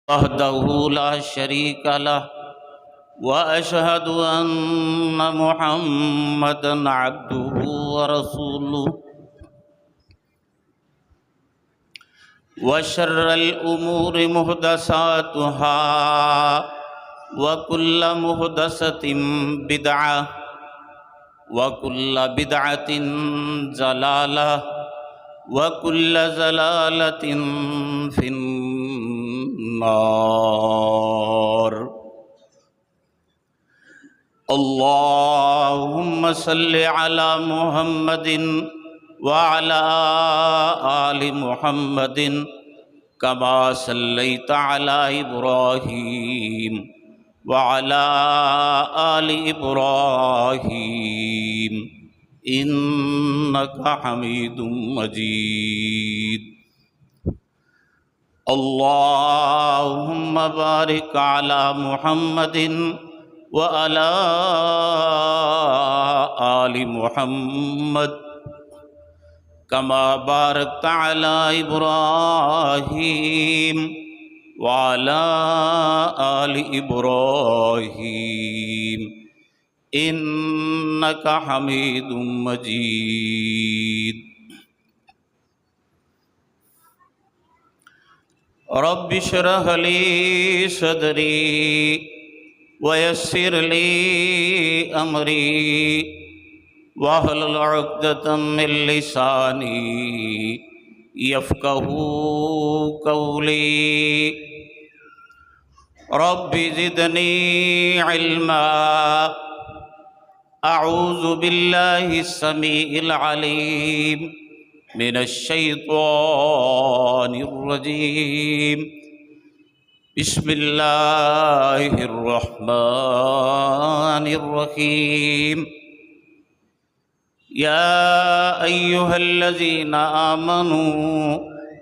وحده لا شريك له وأشهد أن محمدا عبده ورسوله وشر الأمور محدثاتها وكل محدثة بدعة وكل بدعة ضلالة وكل ضلالة في النار اللهم صل على محمد وعلى آل محمد كما صليت على إبراهيم وعلى آل إبراهيم إنك حميد مجيد اللهم بارك على محمد وعلى آل محمد كما باركت على إبراهيم وعلى آل إبراهيم إنك حميد مجيد رب اشرح لي صدري ويسر لي أمري واحلل عقدة من لساني يفقهوا قولي رب زدني علما أعوذ بالله السميع العليم من الشيطان الرجيم بسم الله الرحمن الرحيم يا أيها الذين آمنوا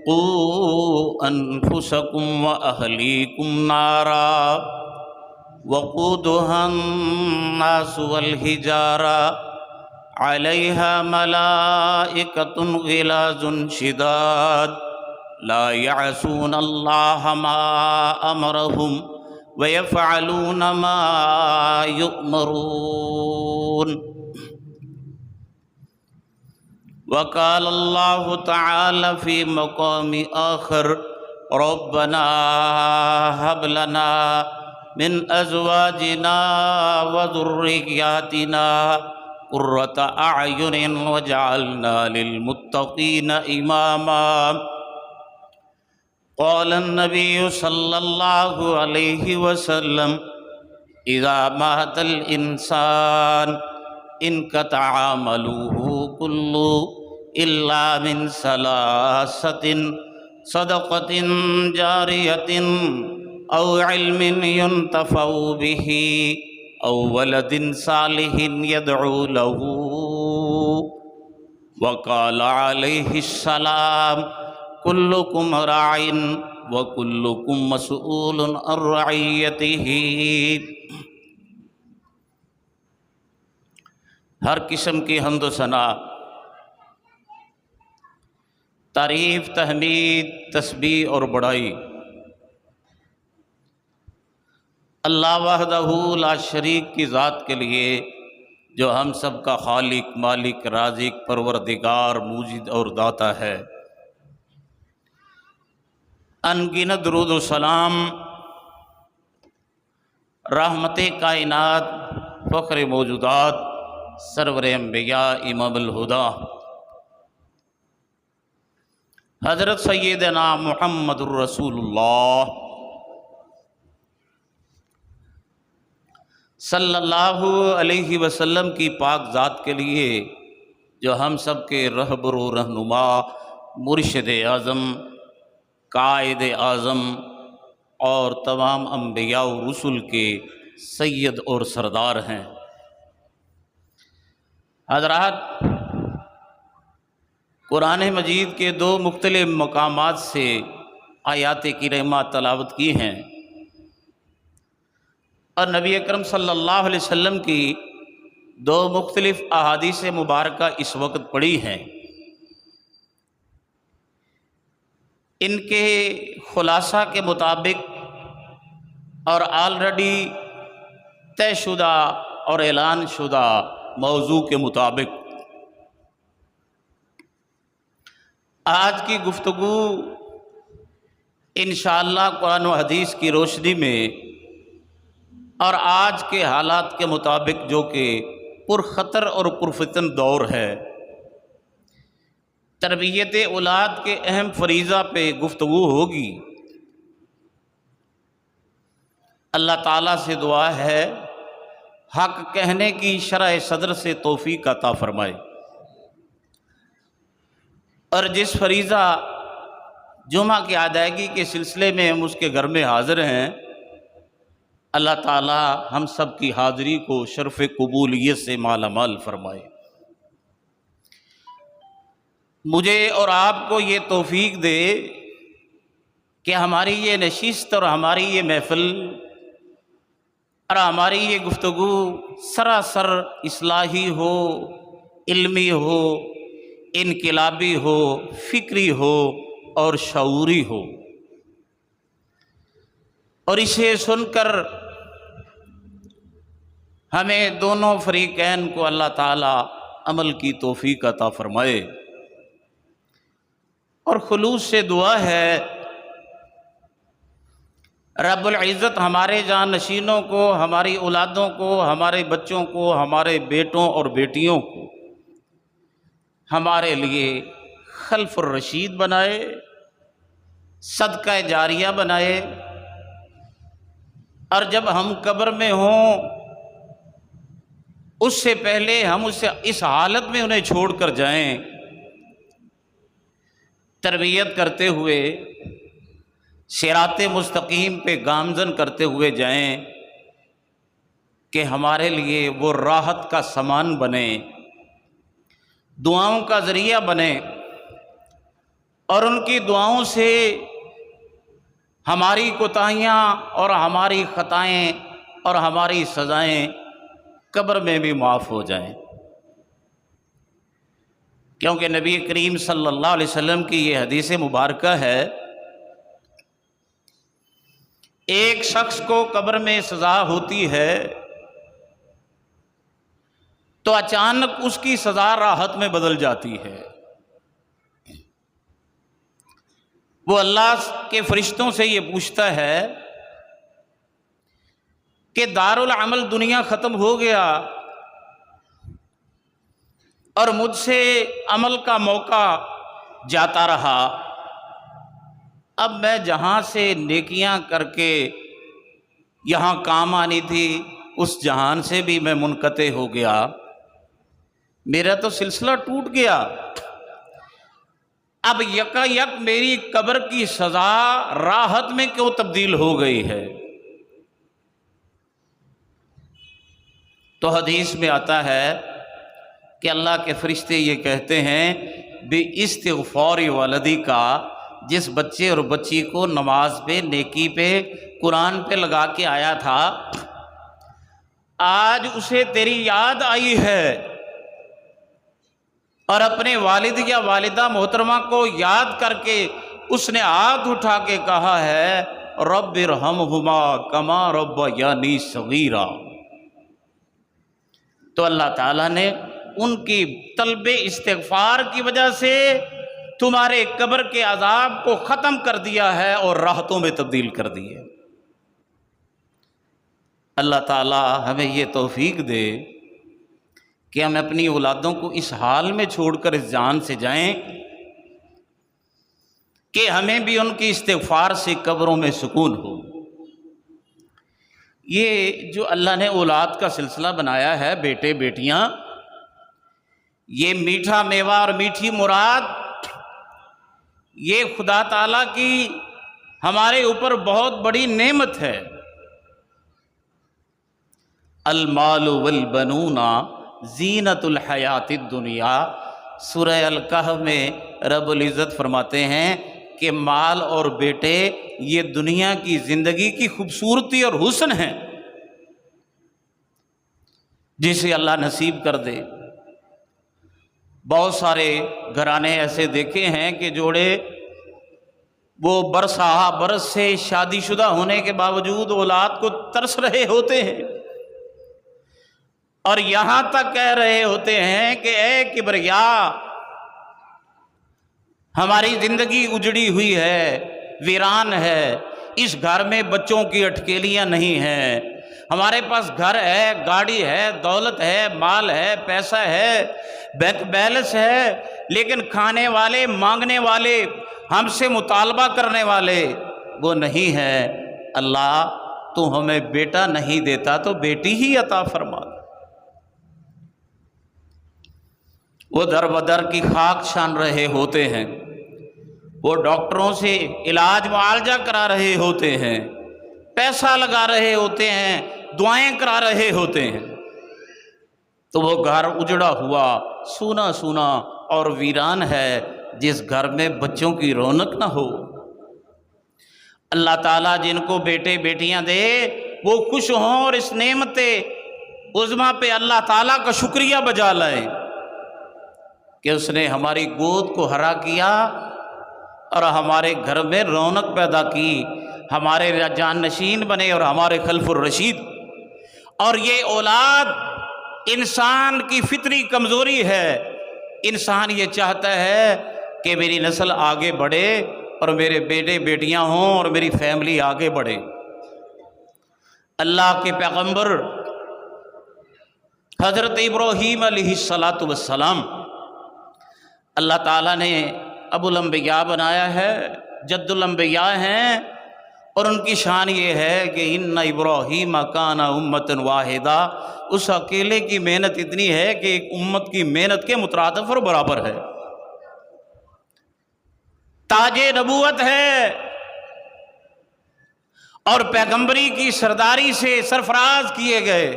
قوا أنفسكم وأهليكم نارا وقودها الناس والحجارة عليها ملائكة غلاظ شداد لا يعصون الله ما أمرهم ويفعلون ما يؤمرون وقال الله تعالى في مقام آخر ربنا هب لنا من أزواجنا وذرياتنا قرة أعين وجعلنا للمتقين إماما قال النبي صلى الله عليه وسلم إذا مات الإنسان انقطع عمله كله إلا من ثلاثة صدقة جارية أو علم ينتفع به أو ولد صالح يدعو له وقال عليه السلام كلكم راع وكلكم مسؤول عن رعيته ہر قسم کی حمد و ثنا، تعریف، تحمید، تسبیح اور بڑائی اللہ وحدہ لا شریک کی ذات کے لیے، جو ہم سب کا خالق، مالک، رازق، پروردگار، موجد اور داتا ہے۔ ان گنت درود و سلام رحمت کائنات، فخر موجودات، سرور انبیاء، امام الہدا حضرت سیدنا محمد الرسول اللہ صلی اللہ علیہ وسلم کی پاک ذات کے لیے، جو ہم سب کے رہبر و رہنما، مرشد اعظم، قائد اعظم اور تمام انبیاء و رسل کے سید اور سردار ہیں۔ حضرات، قرآن مجید کے دو مختلف مقامات سے آیات کریمہ تلاوت کی ہیں اور نبی اکرم صلی اللہ علیہ وسلم کی دو مختلف احادیث مبارکہ اس وقت پڑھی ہیں۔ ان کے خلاصہ کے مطابق اور آلریڈی طے شدہ اور اعلان شدہ موضوع کے مطابق آج کی گفتگو انشاءاللہ قرآن و حدیث کی روشنی میں اور آج کے حالات کے مطابق جو کہ پرخطر اور پرفتن دور ہے، تربیت اولاد کے اہم فریضہ پہ گفتگو ہوگی۔ اللہ تعالیٰ سے دعا ہے حق کہنے کی شرح صدر سے توفیق عطا فرمائے، اور جس فریضہ جمعہ کی ادائیگی کے سلسلے میں ہم اس کے گھر میں حاضر ہیں، اللہ تعالیٰ ہم سب کی حاضری کو شرف قبولیت سے مالا مال فرمائے۔ مجھے اور آپ کو یہ توفیق دے کہ ہماری یہ نشست اور ہماری یہ محفل اور ہماری یہ گفتگو سراسر اصلاحی ہو، علمی ہو، انقلابی ہو، فکری ہو اور شعوری ہو، اور اسے سن کر ہمیں دونوں فریقین کو اللہ تعالی عمل کی توفیق عطا فرمائے۔ اور خلوص سے دعا ہے رب العزت ہمارے جانشینوں کو، ہماری اولادوں کو، ہمارے بچوں کو، ہمارے بیٹوں اور بیٹیوں کو ہمارے لیے خلف الرشید بنائے، صدقہ جاریہ بنائے، اور جب ہم قبر میں ہوں اس سے پہلے ہم اسے اس حالت میں انہیں چھوڑ کر جائیں، تربیت کرتے ہوئے، صراط مستقیم پہ گامزن کرتے ہوئے جائیں کہ ہمارے لیے وہ راحت کا سامان بنے، دعاؤں کا ذریعہ بنے، اور ان کی دعاؤں سے ہماری کوتاہیاں اور ہماری خطائیں اور ہماری سزائیں قبر میں بھی معاف ہو جائیں۔ کیونکہ نبی کریم صلی اللہ علیہ وسلم کی یہ حدیث مبارکہ ہے، ایک شخص کو قبر میں سزا ہوتی ہے تو اچانک اس کی سزا راحت میں بدل جاتی ہے۔ وہ اللہ کے فرشتوں سے یہ پوچھتا ہے کہ دارالعمل دنیا ختم ہو گیا اور مجھ سے عمل کا موقع جاتا رہا، اب میں جہاں سے نیکیاں کر کے یہاں کام آنی تھی اس جہان سے بھی میں منقطع ہو گیا، میرا تو سلسلہ ٹوٹ گیا، اب یکا یک میری قبر کی سزا راحت میں کیوں تبدیل ہو گئی ہے؟ تو حدیث میں آتا ہے کہ اللہ کے فرشتے یہ کہتے ہیں بے استغفار والدی کا، جس بچے اور بچی کو نماز پہ، نیکی پہ، قرآن پہ لگا کے آیا تھا، آج اسے تیری یاد آئی ہے اور اپنے والد یا والدہ محترمہ کو یاد کر کے اس نے ہاتھ اٹھا کے کہا ہے رب ارحمہما کما ربیانی صغیرا، تو اللہ تعالیٰ نے ان کی طلب استغفار کی وجہ سے تمہارے قبر کے عذاب کو ختم کر دیا ہے اور راحتوں میں تبدیل کر دی ہے۔ اللہ تعالیٰ ہمیں یہ توفیق دے کہ ہم اپنی اولادوں کو اس حال میں چھوڑ کر اس جان سے جائیں کہ ہمیں بھی ان کی استغفار سے قبروں میں سکون ہو۔ یہ جو اللہ نے اولاد کا سلسلہ بنایا ہے، بیٹے بیٹیاں، یہ میٹھا میوہ اور میٹھی مراد یہ خدا تعالیٰ کی ہمارے اوپر بہت بڑی نعمت ہے۔ المال والبنون زینت الحیات الدنیا، سورہ الکہف میں رب العزت فرماتے ہیں کہ مال اور بیٹے یہ دنیا کی زندگی کی خوبصورتی اور حسن ہے، جسے اللہ نصیب کر دے۔ بہت سارے گھرانے ایسے دیکھے ہیں کہ جوڑے وہ برسا برس سے شادی شدہ ہونے کے باوجود اولاد کو ترس رہے ہوتے ہیں، اور یہاں تک کہہ رہے ہوتے ہیں کہ اے کبریا، ہماری زندگی اجڑی ہوئی ہے، ویران ہے، اس گھر میں بچوں کی اٹکیلیاں نہیں ہیں، ہمارے پاس گھر ہے، گاڑی ہے، دولت ہے، مال ہے، پیسہ ہے، بینک بیلنس ہے، لیکن کھانے والے، مانگنے والے، ہم سے مطالبہ کرنے والے وہ نہیں ہے۔ اللہ تو ہمیں بیٹا نہیں دیتا تو بیٹی ہی عطا فرما۔ وہ در بدر کی خاک چھان رہے ہوتے ہیں، وہ ڈاکٹروں سے علاج معالجہ کرا رہے ہوتے ہیں، پیسہ لگا رہے ہوتے ہیں، دعائیں کرا رہے ہوتے ہیں، تو وہ گھر اجڑا ہوا، سونا سونا اور ویران ہے، جس گھر میں بچوں کی رونق نہ ہو۔ اللہ تعالیٰ جن کو بیٹے بیٹیاں دے وہ خوش ہوں اور اس نعمت عظمیٰ پہ اللہ تعالیٰ کا شکریہ بجا لائیں کہ اس نے ہماری گود کو ہرا کیا اور ہمارے گھر میں رونق پیدا کی، ہمارے جان نشین بنے اور ہمارے خلف الرشید۔ اور یہ اولاد انسان کی فطری کمزوری ہے، انسان یہ چاہتا ہے کہ میری نسل آگے بڑھے اور میرے بیٹے بیٹیاں ہوں اور میری فیملی آگے بڑھے۔ اللہ کے پیغمبر حضرت ابراہیم علیہ السلام اللہ تعالیٰ نے ابو الانبیاء بنایا ہے، جد الانبیاء ہیں، اور ان کی شان یہ ہے کہ ان ابراہیم کان امۃ واحدہ، اس اکیلے کی محنت اتنی ہے کہ ایک امت کی محنت کے مترادف اور برابر ہے، تاج نبوت ہے، اور پیغمبری کی سرداری سے سرفراز کیے گئے،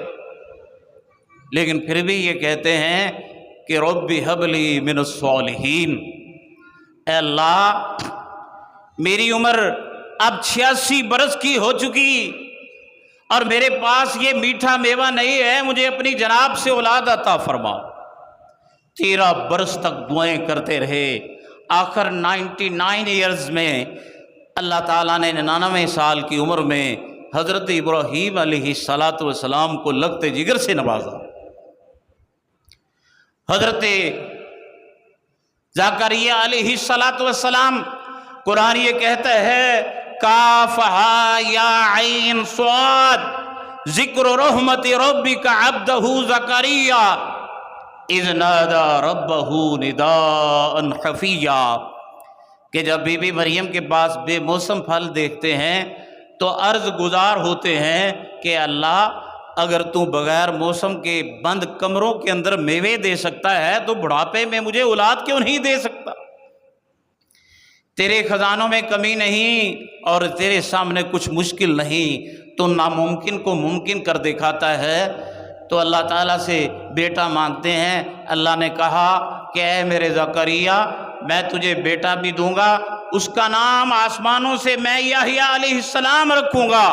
لیکن پھر بھی یہ کہتے ہیں کہ رب ہب لی من الصالحین، اے اللہ میری عمر اب 86 برس کی ہو چکی اور میرے پاس یہ میٹھا میوہ نہیں ہے، مجھے اپنی جناب سے اولاد عطا فرما۔ 13 برس تک دعائیں کرتے رہے، آخر 99 ایئرز میں اللہ تعالیٰ نے 99 سال کی عمر میں حضرت ابراہیم علیہ السلام کو لگتے جگر سے نوازا۔ حضرت زکریا علیہ السلام، قرآن یہ کہتا ہے کافہا یا عین صاد ذکر رحمت ربک عبدہ زکریا اذ نادى ربہ نداء خفیا، کہ جب بی بی مریم کے پاس بے موسم پھل دیکھتے ہیں تو عرض گزار ہوتے ہیں کہ اللہ اگر تو بغیر موسم کے بند کمروں کے اندر میوے دے سکتا ہے تو بڑھاپے میں مجھے اولاد کیوں نہیں دے سکتا؟ تیرے خزانوں میں کمی نہیں اور تیرے سامنے کچھ مشکل نہیں، تو ناممکن کو ممکن کر دکھاتا ہے۔ تو اللہ تعالیٰ سے بیٹا مانگتے ہیں، اللہ نے کہا کہ اے میرے زکریا میں تجھے بیٹا بھی دوں گا، اس کا نام آسمانوں سے میں یحییٰ علیہ السلام رکھوں گا،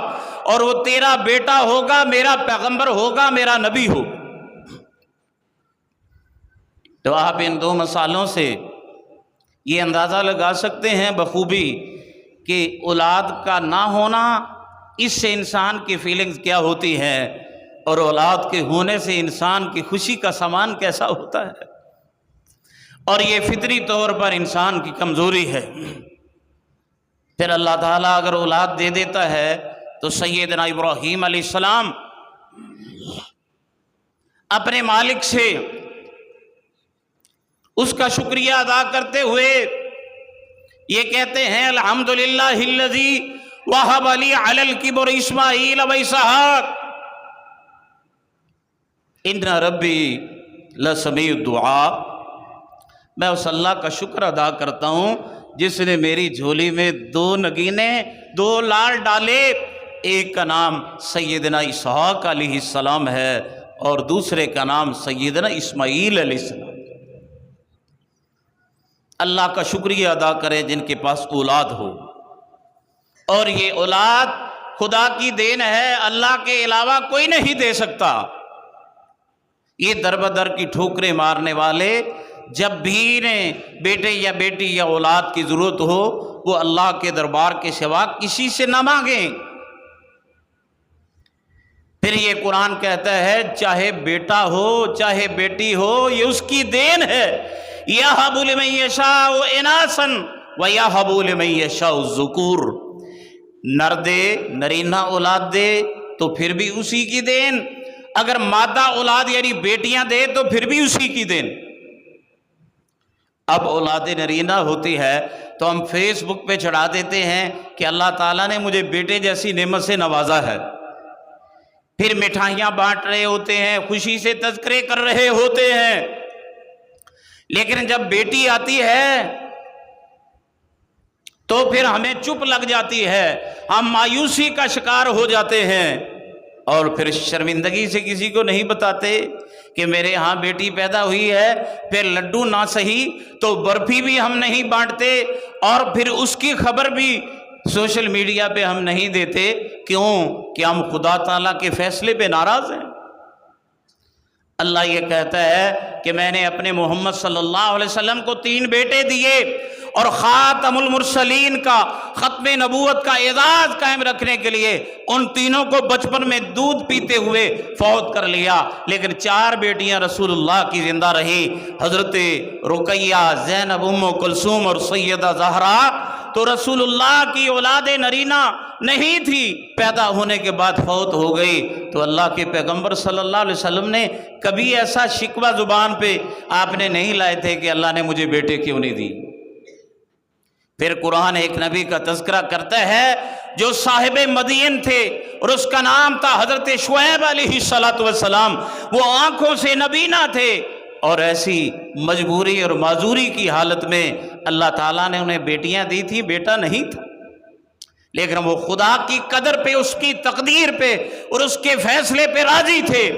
اور وہ تیرا بیٹا ہوگا، میرا پیغمبر ہوگا، میرا نبی ہوگا۔ تو آپ ان دو مثالوں سے یہ اندازہ لگا سکتے ہیں بخوبی کہ اولاد کا نہ ہونا، اس سے انسان کی فیلنگز کیا ہوتی ہیں، اور اولاد کے ہونے سے انسان کی خوشی کا سامان کیسا ہوتا ہے، اور یہ فطری طور پر انسان کی کمزوری ہے۔ پھر اللہ تعالیٰ اگر اولاد دے دیتا ہے تو سیدنا ابراہیم علیہ السلام اپنے مالک سے اس کا شکریہ ادا کرتے ہوئے یہ کہتے ہیں الحمدللہ الذی وہب لی علی الکبر اسماعیل و اسحاق ان ربی لسمیع الدعاء، میں اس اللہ کا شکر ادا کرتا ہوں جس نے میری جھولی میں 2 نگینے، 2 لال ڈالے، ایک کا نام سیدنا اسحاق علیہ السلام ہے اور دوسرے کا نام سیدنا اسماعیل علیہ السلام۔ اللہ کا شکریہ ادا کرے جن کے پاس اولاد ہو، اور یہ اولاد خدا کی دین ہے، اللہ کے علاوہ کوئی نہیں دے سکتا۔ یہ در بدر کی ٹھوکریں مارنے والے جب بھی انہیں بیٹے یا بیٹی یا اولاد کی ضرورت ہو وہ اللہ کے دربار کے سوا کسی سے نہ مانگیں۔ پھر یہ قرآن کہتا ہے چاہے بیٹا ہو چاہے بیٹی ہو یہ اس کی دین ہے، یَهَبُ لِمَن يَشَاءُ إِنَاثًا وَيَهَبُ لِمَن يَشَاءُ الذُّكُورَ، نر دے نرینہ اولاد دے تو پھر بھی اسی کی دین، اگر مادہ اولاد یعنی بیٹیاں دے تو پھر بھی اسی کی دین۔ اب اولاد نرینہ ہوتی ہے تو ہم فیس بک پہ چڑھا دیتے ہیں کہ اللہ تعالیٰ نے مجھے بیٹے جیسی نعمت سے نوازا ہے، پھر مٹھائیاں بانٹ رہے ہوتے ہیں، خوشی سے تذکرے کر رہے ہوتے ہیں، لیکن جب بیٹی آتی ہے تو پھر ہمیں چپ لگ جاتی ہے، ہم مایوسی کا شکار ہو جاتے ہیں اور پھر شرمندگی سے کسی کو نہیں بتاتے کہ میرے ہاں بیٹی پیدا ہوئی ہے، پھر لڈو نہ صحیح تو برفی بھی ہم نہیں بانٹتے اور پھر اس کی خبر بھی سوشل میڈیا پہ ہم نہیں دیتے، کیوں کہ ہم خدا تعالیٰ کے فیصلے پہ ناراض ہیں۔ اللہ یہ کہتا ہے کہ میں نے اپنے محمد صلی اللہ علیہ وسلم کو 3 بیٹے دیے اور خاتم المرسلین کا ختم نبوت کا اعزاز قائم رکھنے کے لیے ان تینوں کو بچپن میں دودھ پیتے ہوئے فوت کر لیا، لیکن 4 بیٹیاں رسول اللہ کی زندہ رہی، حضرت رقیہ، زینب، ام کلثوم اور سیدہ زہرا۔ تو رسول اللہ کی اولاد نرینہ نہیں تھی، پیدا ہونے کے بعد فوت ہو گئی، تو اللہ کے پیغمبر صلی اللہ علیہ وسلم نے کبھی ایسا شکوہ زبان پہ آپ نے نہیں لائے تھے کہ اللہ نے مجھے بیٹے کیوں نہیں دی۔ پھر قرآن ایک نبی کا تذکرہ کرتا ہے جو صاحب مدین تھے اور اس کا نام تھا حضرت شعیب علیہ السلام، وہ آنکھوں سے نبینا تھے اور ایسی مجبوری اور معذوری کی حالت میں اللہ تعالیٰ نے انہیں بیٹیاں دی تھی، بیٹا نہیں تھا، لیکن وہ خدا کی قدر پہ، اس کی تقدیر پہ اور اس کے فیصلے پہ راضی تھے۔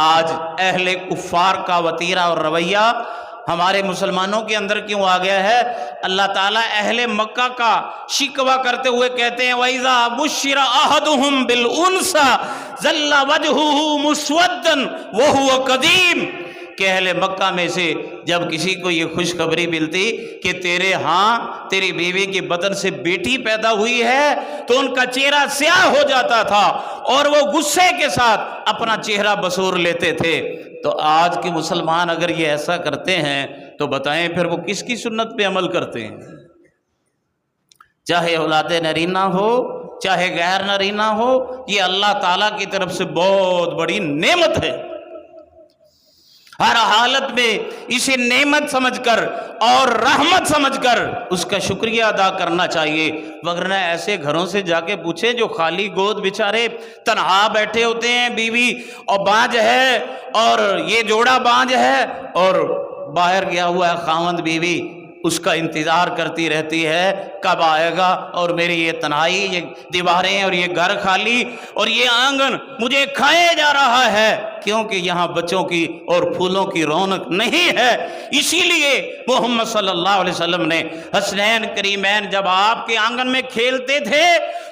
آج اہل کفار کا وتیرہ اور رویہ ہمارے مسلمانوں کے اندر کیوں آ گیا ہے؟ اللہ تعالیٰ اہل مکہ کا شکوہ کرتے ہوئے کہتے ہیں وَإِذَا بُشِّرَ أَحَدُهُمْ بِالْأُنْثَىٰ ظَلَّ وَجْهُهُ مُسْوَدًّا وَهُوَ كَظِيمٌ، کہ اہل مکہ میں سے جب کسی کو یہ خوشخبری ملتی کہ تیرے ہاں تیری بیوی کے بدن سے بیٹی پیدا ہوئی ہے تو ان کا چہرہ سیاہ ہو جاتا تھا اور وہ غصے کے ساتھ اپنا چہرہ بسور لیتے تھے۔ تو آج کے مسلمان اگر یہ ایسا کرتے ہیں تو بتائیں پھر وہ کس کی سنت پہ عمل کرتے ہیں؟ چاہے اولاد نرینہ ہو چاہے غیر نرینہ ہو، یہ اللہ تعالیٰ کی طرف سے بہت بڑی نعمت ہے، ہر حالت میں اسے نعمت سمجھ کر اور رحمت سمجھ کر اس کا شکریہ ادا کرنا چاہیے، وگرنہ ایسے گھروں سے جا کے پوچھیں جو خالی گود بیچارے تنہا بیٹھے ہوتے ہیں، بیوی اور بانجھ ہے اور یہ جوڑا بانجھ ہے اور باہر گیا ہوا ہے خاوند، بیوی اس کا انتظار کرتی رہتی ہے کب آئے گا، اور میری یہ تنہائی، یہ دیواریں اور یہ گھر خالی اور یہ آنگن مجھے کھائے جا رہا ہے، کیونکہ یہاں بچوں کی اور پھولوں کی رونق نہیں ہے۔ اسی لیے محمد صلی اللہ علیہ وسلم نے حسنین کریمین جب آپ کے آنگن میں کھیلتے تھے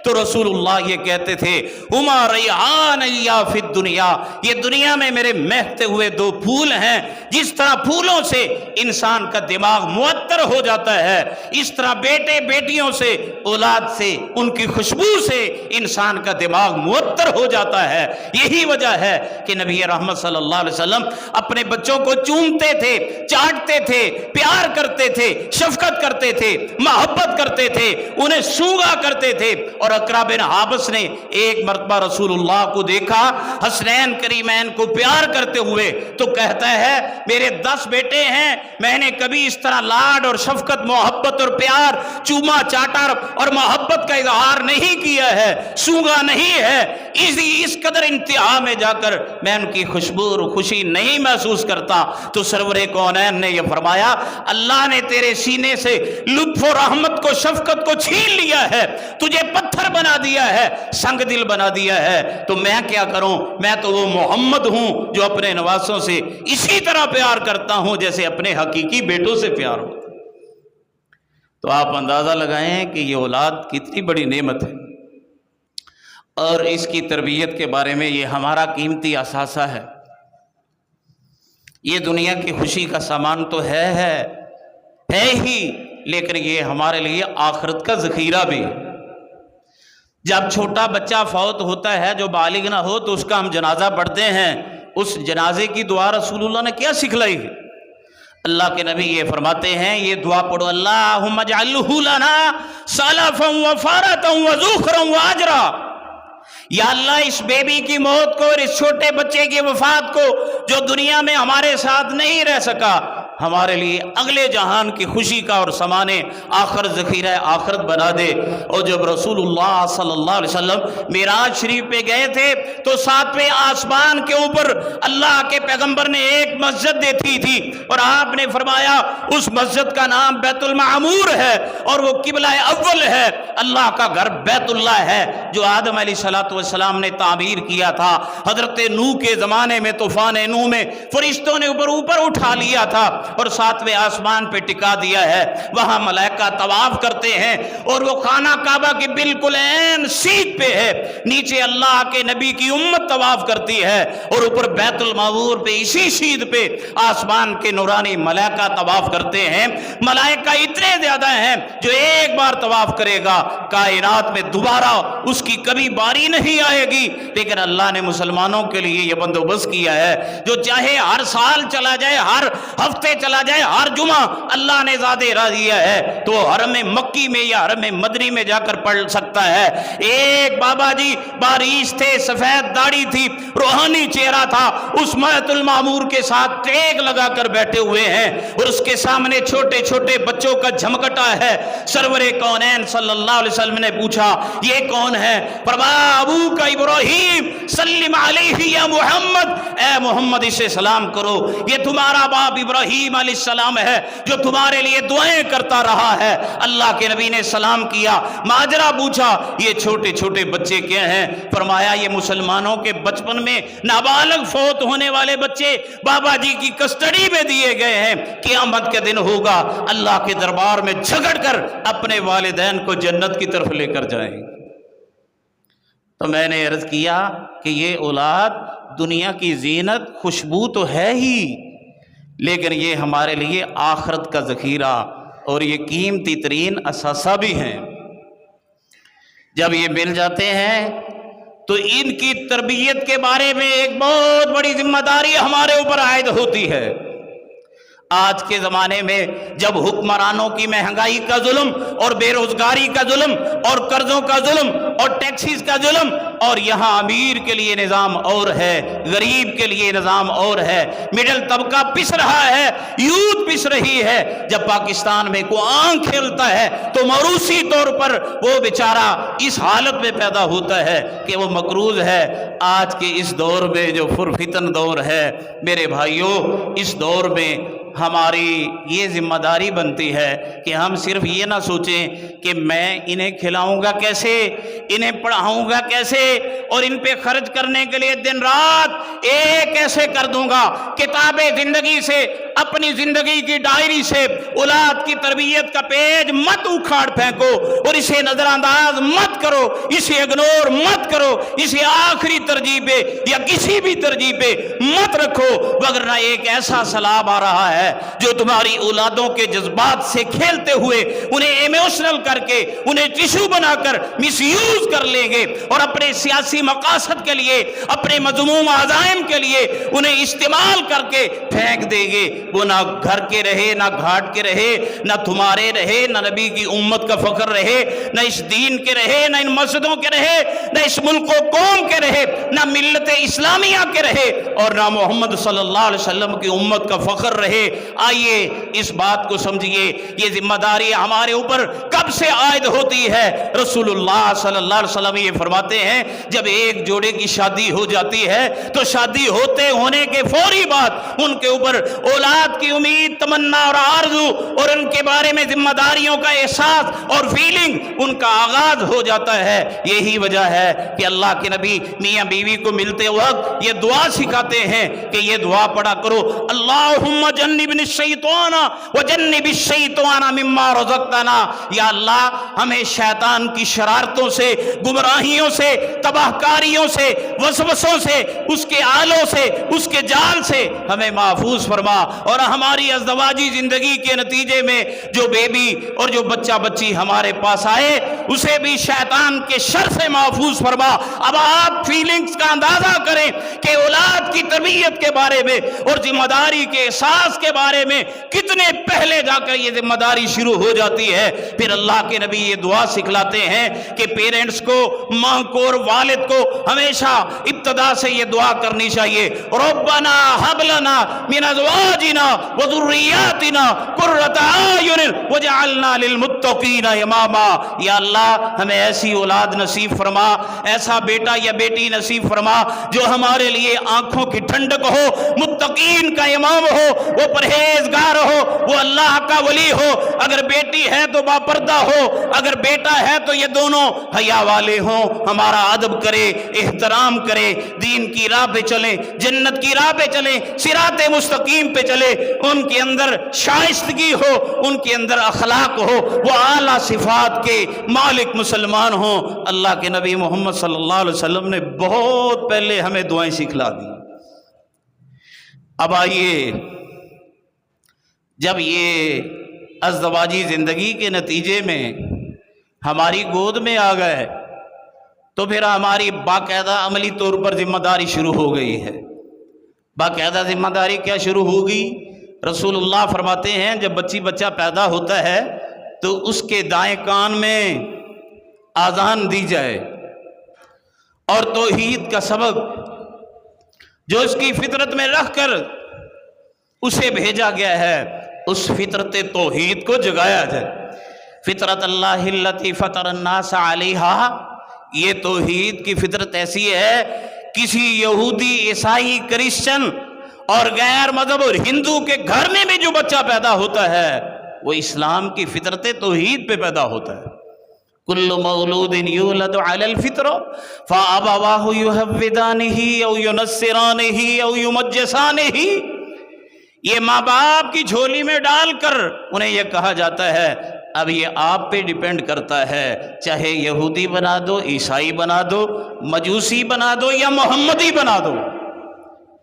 تو رسول اللہ یہ کہتے تھے ہما ریحانیا فی الدنیا، یہ دنیا میں میرے مہکتے ہوئے 2 پھول ہیں، جس طرح پھولوں سے انسان کا دماغ معطر ہو جاتا ہے، اس طرح بیٹے بیٹیوں سے، اولاد سے، ان کی خوشبو سے انسان کا دماغ معطر ہو جاتا ہے۔ یہی وجہ ہے کہ نبی رحمت صلی اللہ علیہ وسلم اپنے بچوں کو چومتے تھے، چاٹتے تھے، پیار کرتے تھے، شفقت کرتے تھے، محبت کرتے تھے، انہیں سونگا کرتے تھے۔ اور اقرا بن حابس نے ایک مرتبہ رسول اللہ کو دیکھا حسنین کریمین کو پیار کرتے ہوئے، تو کہتا ہے میرے 10 بیٹے ہیں، میں نے کبھی اس طرح لاڈ اور شفقت، محبت اور پیار، چوما چاٹا اور محبت کا اظہار نہیں کیا ہے، سونگا نہیں ہے۔ اس قدر انتہا میں جا کر میں ان کی خوشبو اور خوشی نہیں محسوس کرتا۔ تو سرور کونین نے یہ فرمایا اللہ نے تیرے سینے سے لطف و رحمت کو، شفقت کو چھین لیا ہے، تجھے پتھر بنا دیا ہے، سنگ دل بنا دیا ہے، تو میں کیا کروں؟ میں تو وہ محمد ہوں جو اپنے نواسوں سے اسی طرح پیار کرتا ہوں جیسے اپنے حقیقی بیٹوں سے پیار ہوتا۔ تو آپ اندازہ لگائیں کہ یہ اولاد کتنی بڑی نعمت ہے، اور اس کی تربیت کے بارے میں یہ ہمارا قیمتی اثاثہ ہے۔ یہ دنیا کی خوشی کا سامان تو ہے ہی، لیکن یہ ہمارے لیے آخرت کا ذخیرہ بھی ہے۔ جب چھوٹا بچہ فوت ہوتا ہے جو بالغ نہ ہو تو اس کا ہم جنازہ پڑھتے ہیں، اس جنازے کی دعا رسول اللہ نے کیا سکھلائی ہے؟ اللہ کے نبی یہ فرماتے ہیں، یہ دعا پڑھو، اللہم اجعلہ لنا سلفا وفارتا وذخرا واجرا۔ یا اللہ اس بیبی کی موت کو اور اس چھوٹے بچے کی وفات کو جو دنیا میں ہمارے ساتھ نہیں رہ سکا، ہمارے لیے اگلے جہان کی خوشی کا اور سامان آخر ذخیرہ آخرت بنا دے۔ اور جب رسول اللہ صلی اللہ علیہ وسلم معراج شریف پہ گئے تھے تو 7ویں آسمان کے اوپر اللہ کے پیغمبر نے ایک مسجد دیکھی تھی، اور آپ نے فرمایا اس مسجد کا نام بیت المعمور ہے، اور وہ قبلہ اول ہے، اللہ کا گھر بیت اللہ ہے جو آدم علیہ السلام نے تعمیر کیا تھا۔ حضرت نوح کے زمانے میں طوفان نوح میں فرشتوں نے اوپر اٹھا لیا تھا اور 7ویں آسمان پہ ٹکا دیا ہے۔ وہاں ملائکہ طواف کرتے ہیں اور وہ خانہ کعبہ کے بالکل عین سیدھ پہ ہے، نیچے اللہ کے نبی کی امت طواف کرتی ہے، اور اوپر بیت المعمور پہ اسی سیدھ پہ آسمان کے نورانی ملائکہ طواف کرتے ہیں۔ ملائکہ اتنے زیادہ ہیں جو ایک بار طواف کرے گا کائنات میں دوبارہ اس کی کبھی باری نہیں آئے گی، لیکن اللہ نے مسلمانوں کے لیے یہ بندوبست کیا ہے جو چاہے ہر سال چلا جائے، ہر ہفتے چلا جائے، ہر جمعہ اللہ نے زیادہ راہ دیا ہے تو حرم مکی میں یا حرم مدنی میں جا کر پڑھ سکتا ہے۔ ایک بابا جی باریش تھے، سفید داڑھی تھی، روحانی چہرہ تھا، اس بیت المعمور کے ساتھ ٹیک لگا کر بیٹھے ہوئے ہیں، اور اس کے سامنے چھوٹے چھوٹے بچوں کا جھمکٹا ہے۔ سرور کونین صلی اللہ علیہ وسلم نے پوچھا یہ کون ہے؟ فرمایا ابو کا ابراہیم، سلم علیہ یا محمد، اے محمد اسے سلام کرو، یہ تمہارا باپ ابراہیم علیہ السلام ہے جو تمہارے لیے دعائیں کرتا رہا ہے۔ اللہ کے نبی نے سلام کیا، ماجرا پوچھا یہ چھوٹے چھوٹے بچے کیا ہیں؟ فرمایا یہ مسلمانوں کے بچپن میں نابالغ فوت ہونے والے بچے بابا جی کی کسٹڈی میں دیے گئے ہیں، قیامت کے دن ہوگا اللہ کے دربار میں جھگڑ کر اپنے والدین کو جنت کی طرف لے کر جائیں گے۔ تو میں نے عرض کیا کہ یہ اولاد دنیا کی زینت، خوشبو تو ہے ہی، لیکن یہ ہمارے لیے آخرت کا ذخیرہ اور یہ قیمتی ترین اثاثہ بھی ہیں۔ جب یہ مل جاتے ہیں تو ان کی تربیت کے بارے میں ایک بہت بڑی ذمہ داری ہمارے اوپر عائد ہوتی ہے۔ آج کے زمانے میں جب حکمرانوں کی مہنگائی کا ظلم اور بے روزگاری کا ظلم اور قرضوں کا ظلم اور ٹیکسز کا ظلم، اور یہاں امیر کے لیے نظام اور ہے، غریب کے لیے نظام اور ہے، مڈل طبقہ پس رہا ہے، یوتھ پس رہی ہے، جب پاکستان میں کوئی آنکھ کھلتا ہے تو موروثی طور پر وہ بیچارہ اس حالت میں پیدا ہوتا ہے کہ وہ مقروض ہے۔ آج کے اس دور میں جو پرفتن دور ہے میرے بھائیوں، اس دور میں ہماری یہ ذمہ داری بنتی ہے کہ ہم صرف یہ نہ سوچیں کہ میں انہیں کھلاؤں گا کیسے، انہیں پڑھاؤں گا کیسے، اور ان پہ خرچ کرنے کے لیے دن رات ایک ایسے کر دوں گا۔ کتاب زندگی سے، اپنی زندگی کی ڈائری سے اولاد کی تربیت کا پیج مت اکھاڑ پھینکو اور اسے نظر انداز مت کرو، اسے اگنور مت کرو، اسے آخری ترجیح پہ یا کسی بھی ترجیح پہ مت رکھو، وگرنہ ایک ایسا سیلاب آ رہا ہے جو تمہاری اولادوں کے جذبات سے کھیلتے ہوئے انہیں ایموشنل کر کے، انہیں ٹشو بنا کر مس یوز کر لیں گے، اور اپنے سیاسی مقاصد کے لیے، اپنے مذموم عزائم کے لیے انہیں استعمال کر کے پھینک دیں گے۔ وہ نہ گھر کے رہے، نہ گھاٹ کے رہے، نہ تمہارے رہے، نہ نبی کی امت کا فخر رہے، نہ اس دین کے رہے، نہ ان مسجدوں کے رہے، نہ اس ملک و قوم کے رہے، نہ ملت اسلامیہ کے رہے، اور نہ محمد صلی اللہ علیہ وسلم کی امت کا فخر رہے۔ آئیے اس بات کو سمجھیے، یہ ذمہ داری ہمارے اوپر کب سے عائد ہوتی ہے؟ رسول اللہ صلی اللہ علیہ وسلم یہ فرماتے ہیں جب ایک جوڑے کی شادی ہو جاتی ہے تو شادی ہونے کے فوری بعد ان کے اوپر اولاد کی امید، تمنا اور آرزو اور ان کے بارے میں ذمہ داریوں کا احساس اور فیلنگ ان کا آغاز ہو جاتا ہے۔ یہی وجہ ہے کہ اللہ کے نبی میاں بیوی کو ملتے وقت یہ دعا سکھاتے ہیں کہ یہ دعا پڑھا کرو، اللہم جنبنی الشیطان وجنب الشیطان مما رزقتنا۔ یا اللہ ہمیں شیطان کی شرارتوں سے، گمراہیوں سے، تباہ مکاریوں سے، وسوسوں سے، اس کے آلوں سے، اس کے جال سے ہمیں محفوظ فرما، اور ہماری ازدواجی زندگی کے نتیجے میں جو بیبی اور جو بچہ بچی ہمارے پاس آئے اسے بھی شیطان کے شر سے محفوظ فرما۔ اب آپ فیلنگز کا اندازہ کریں کہ اولاد کی تربیت کے بارے میں اور ذمہ داری کے احساس کے بارے میں کتنے پہلے جا کر یہ ذمہ داری شروع ہو جاتی ہے۔ پھر اللہ کے نبی یہ دعا سکھلاتے ہیں کہ پیرنٹس کو، ماں کو اور والد کو ہمیشہ ابتدا سے یہ دعا کرنی چاہیے، ربنا ہب لنا من ازواجنا وذریاتنا قرۃ اعین واجعلنا للمتقین اماما۔ یا اللہ ہمیں ایسی اولاد نصیب فرما، ایسا بیٹا یا بیٹی نصیب فرما جو ہمارے لیے آنکھوں کی ٹھنڈک ہو، متقین کا امام ہو، وہ پرہیزگار ہو، وہ اللہ کا ولی ہو۔ اگر بیٹی ہے تو باپردہ ہو، اگر بیٹا ہے تو یہ دونوں حیا والے ہوں، ہمارا ادب کرے، احترام کرے، دین کی راہ پہ چلیں، جنت کی راہ پہ چلیں، صراط مستقیم پہ چلے، ان کے اندر شائستگی ہو، ان کے اندر اخلاق ہو، وہ اعلیٰ صفات کے مالک مسلمان ہوں۔ اللہ کے نبی محمد صلی اللہ علیہ وسلم نے بہت پہلے ہمیں دعائیں سکھلا دی۔ اب آئیے، جب یہ ازدواجی زندگی کے نتیجے میں ہماری گود میں آ گئے تو پھر ہماری باقاعدہ عملی طور پر ذمہ داری شروع ہو گئی ہے۔ باقاعدہ ذمہ داری کیا شروع ہوگی؟ رسول اللہ فرماتے ہیں جب بچہ پیدا ہوتا ہے تو اس کے دائیں کان میں اذان دی جائے اور توحید کا سبق جو اس کی فطرت میں رکھ کر اسے بھیجا گیا ہے، اس فطرت توحید کو جگایا جائے۔ فطرت اللہ التی فطر الناس علیہا، یہ توحید کی فطرت ایسی ہے، کسی یہودی، عیسائی، کرسچن اور غیر مذہب اور ہندو کے گھر میں بھی جو بچہ پیدا ہوتا ہے وہ اسلام کی فطرت توحید پہ پیدا ہوتا ہے۔ کل مولود یولد علی الفطر فابواہ یہودانہ او ینصرانہ او یمجسانہ، یہ ماں باپ کی جھولی میں ڈال کر انہیں یہ کہا جاتا ہے اب یہ آپ پہ ڈیپینڈ کرتا ہے، چاہے یہودی بنا دو، عیسائی بنا دو، مجوسی بنا دو یا محمدی بنا دو،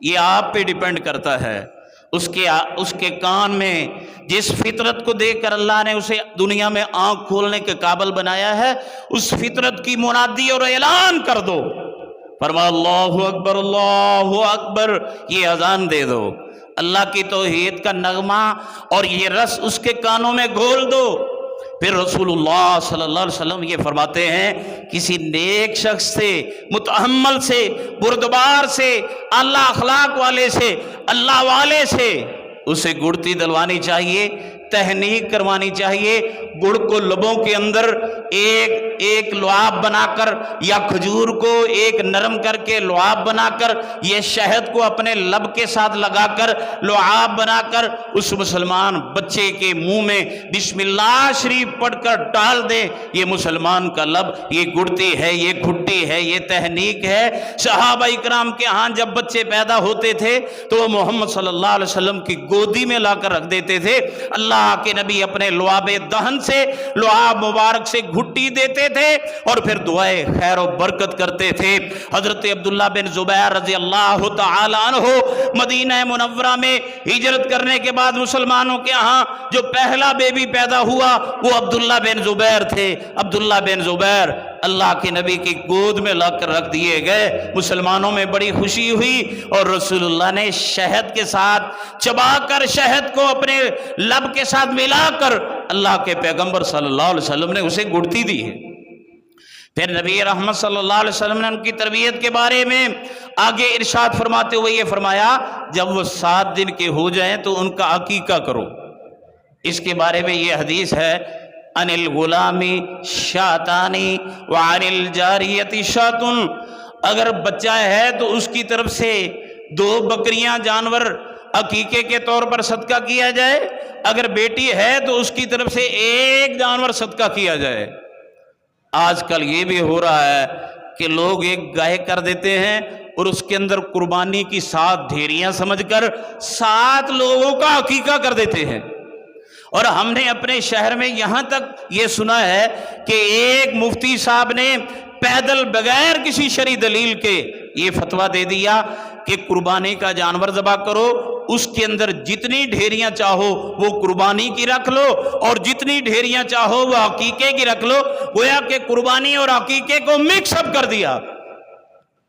یہ آپ پہ ڈیپینڈ کرتا ہے۔ اس کے کان میں جس فطرت کو دیکھ کر اللہ نے اسے دنیا میں آنکھ کھولنے کے قابل بنایا ہے، اس فطرت کی منادی اور اعلان کر دو، فرما اللہ اکبر اللہ اکبر، یہ اذان دے دو، اللہ کی توحید کا نغمہ اور یہ رس اس کے کانوں میں گھول دو۔ پھر رسول اللہ صلی اللہ علیہ وسلم یہ فرماتے ہیں کسی نیک شخص سے، متحمل سے، بردبار سے، اعلیٰ اخلاق والے سے، اللہ والے سے اسے گڑتی دلوانی چاہیے، تہنیک کروانی چاہیے، گڑ کو لبوں کے اندر ایک لعاب بنا کر یا کھجور کو ایک نرم کر کے لعاب بنا کر، یہ شہد کو اپنے لب کے ساتھ لگا کر لعاب بنا کر اس مسلمان بچے کے منہ میں بسم اللہ شریف پڑھ کر ڈال دے، یہ مسلمان کا لب، یہ گڑتی ہے، یہ گھٹی ہے، یہ تہنیک ہے۔ صحابہ اکرام کے ہاں جب بچے پیدا ہوتے تھے تو وہ محمد صلی اللہ علیہ وسلم کی گودی میں لا کر رکھ دیتے تھے، اللہ کے نبی اپنے لعاب دہن سے، لعاب مبارک سے گھٹی دیتے تھے اور پھر دعائے خیر و برکت کرتے تھے۔ حضرت عبداللہ بن زبیر رضی اللہ تعالی عنہ مدینہ منورہ میں ہجرت کرنے کے بعد مسلمانوں کے ہاں جو پہلا بیبی پیدا ہوا وہ عبداللہ بن زبیر تھے۔ عبداللہ بن زبیر اللہ کے نبی کی گود میں لا کر رکھ دیے گئے، مسلمانوں میں بڑی خوشی ہوئی اور رسول اللہ نے شہد کے ساتھ چبا کر، شہد کو اپنے لب کے ساتھ ملا کر اللہ کے پیغمبر صلی اللہ علیہ وسلم نے اسے گڑتی دی ہے۔ پھر نبی رحمت صلی اللہ علیہ وسلم نے ان کی تربیت کے بارے میں آگے ارشاد فرماتے ہوئے یہ فرمایا جب وہ 7 دن کے ہو جائیں تو ان کا عقیقہ کرو۔ اس کے بارے میں یہ حدیث ہے ان الغلام شاتانی وعن الجاریت شاتن، اگر بچہ ہے تو اس کی طرف سے 2 بکریاں جانور عقیقے کے طور پر صدقہ کیا جائے، اگر بیٹی ہے تو اس کی طرف سے 1 جانور صدقہ کیا جائے۔ آج کل یہ بھی ہو رہا ہے کہ لوگ ایک گائے کر دیتے ہیں اور اس کے اندر قربانی کی 7 ڈھیریاں سمجھ کر 7 لوگوں کا عقیقہ کر دیتے ہیں۔ اور ہم نے اپنے شہر میں یہاں تک یہ سنا ہے کہ ایک مفتی صاحب نے پیدل بغیر کسی شرعی دلیل کے یہ فتویٰ دے دیا کہ قربانی کا جانور ذبح کرو، اس کے اندر جتنی ڈھیریاں چاہو وہ قربانی کی رکھ لو اور جتنی ڈھیریاں چاہو وہ عقیقے کی رکھ لو، گویا کہ قربانی اور عقیقے کو مکس اپ کر دیا۔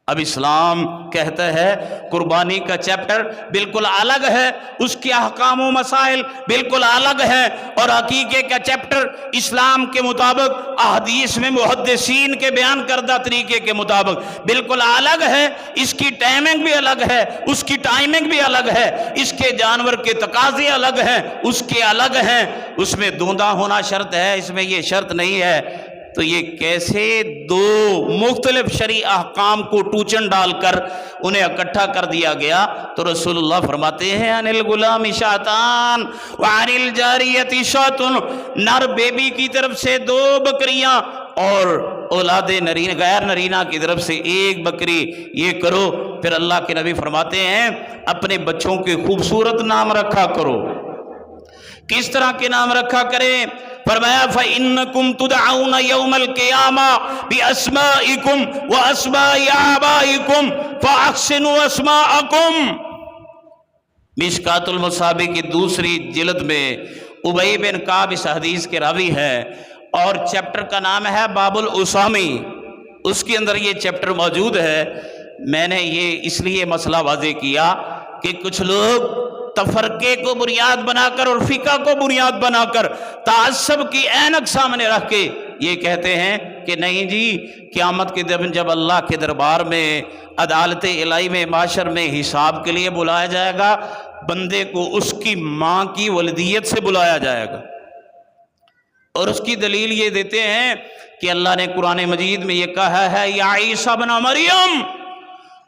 اب اسلام کہتا ہے قربانی کا چیپٹر بالکل الگ ہے، اس کے احکام و مسائل بالکل الگ ہیں، اور عقیقے کا چیپٹر اسلام کے مطابق احادیث میں محدثین کے بیان کردہ طریقے کے مطابق بالکل الگ ہے، اس کی ٹائمنگ بھی الگ ہے، اس کی ٹائمنگ بھی الگ ہے، اس کے جانور کے تقاضے الگ ہیں، اس کے الگ ہیں، اس میں دوندا ہونا شرط ہے، اس میں یہ شرط نہیں ہے۔ تو یہ کیسے دو مختلف شرعی احکام کو ٹوچن ڈال کر انہیں اکٹھا کر دیا گیا؟ تو رسول اللہ فرماتے ہیں عن الغلام شاتان وعن الجاریت شات، نر بیبی کی طرف سے 2 بکریاں اور اولاد نرین غیر نرینہ کی طرف سے 1 بکری، یہ کرو۔ پھر اللہ کے نبی فرماتے ہیں اپنے بچوں کے خوبصورت نام رکھا کرو۔ کس طرح کے نام رکھا کریں؟ فرمایا فَإِنَّكُمْ تُدْعَوْنَ يَوْمَ الْقِيَامَةِ بِأَسْمَائِكُمْ وَأَسْمَاءِ آبَائِكُمْ فَأَحْسِنُوا أَسْمَاءَكُمْ۔ مشکات المصابیح کی 2 جلد میں ابی بن کعب اس حدیث کے راوی ہے، اور چیپٹر کا نام ہے باب الاسامی، اس کے اندر یہ چیپٹر موجود ہے۔ میں نے یہ اس لیے مسئلہ واضح کیا کہ کچھ لوگ تفرقے کو بنیاد بنا کر اور فقہ کو بنیاد بنا کر تعصب کی اینک سامنے رکھ کے یہ کہتے ہیں کہ نہیں جی قیامت کے دن جب اللہ کے دربار میں عدالت الہی میں معاشر میں حساب کے لیے بلایا جائے گا، بندے کو اس کی ماں کی ولدیت سے بلایا جائے گا، اور اس کی دلیل یہ دیتے ہیں کہ اللہ نے قرآن مجید میں یہ کہا ہے یا عیسیٰ ابن مریم،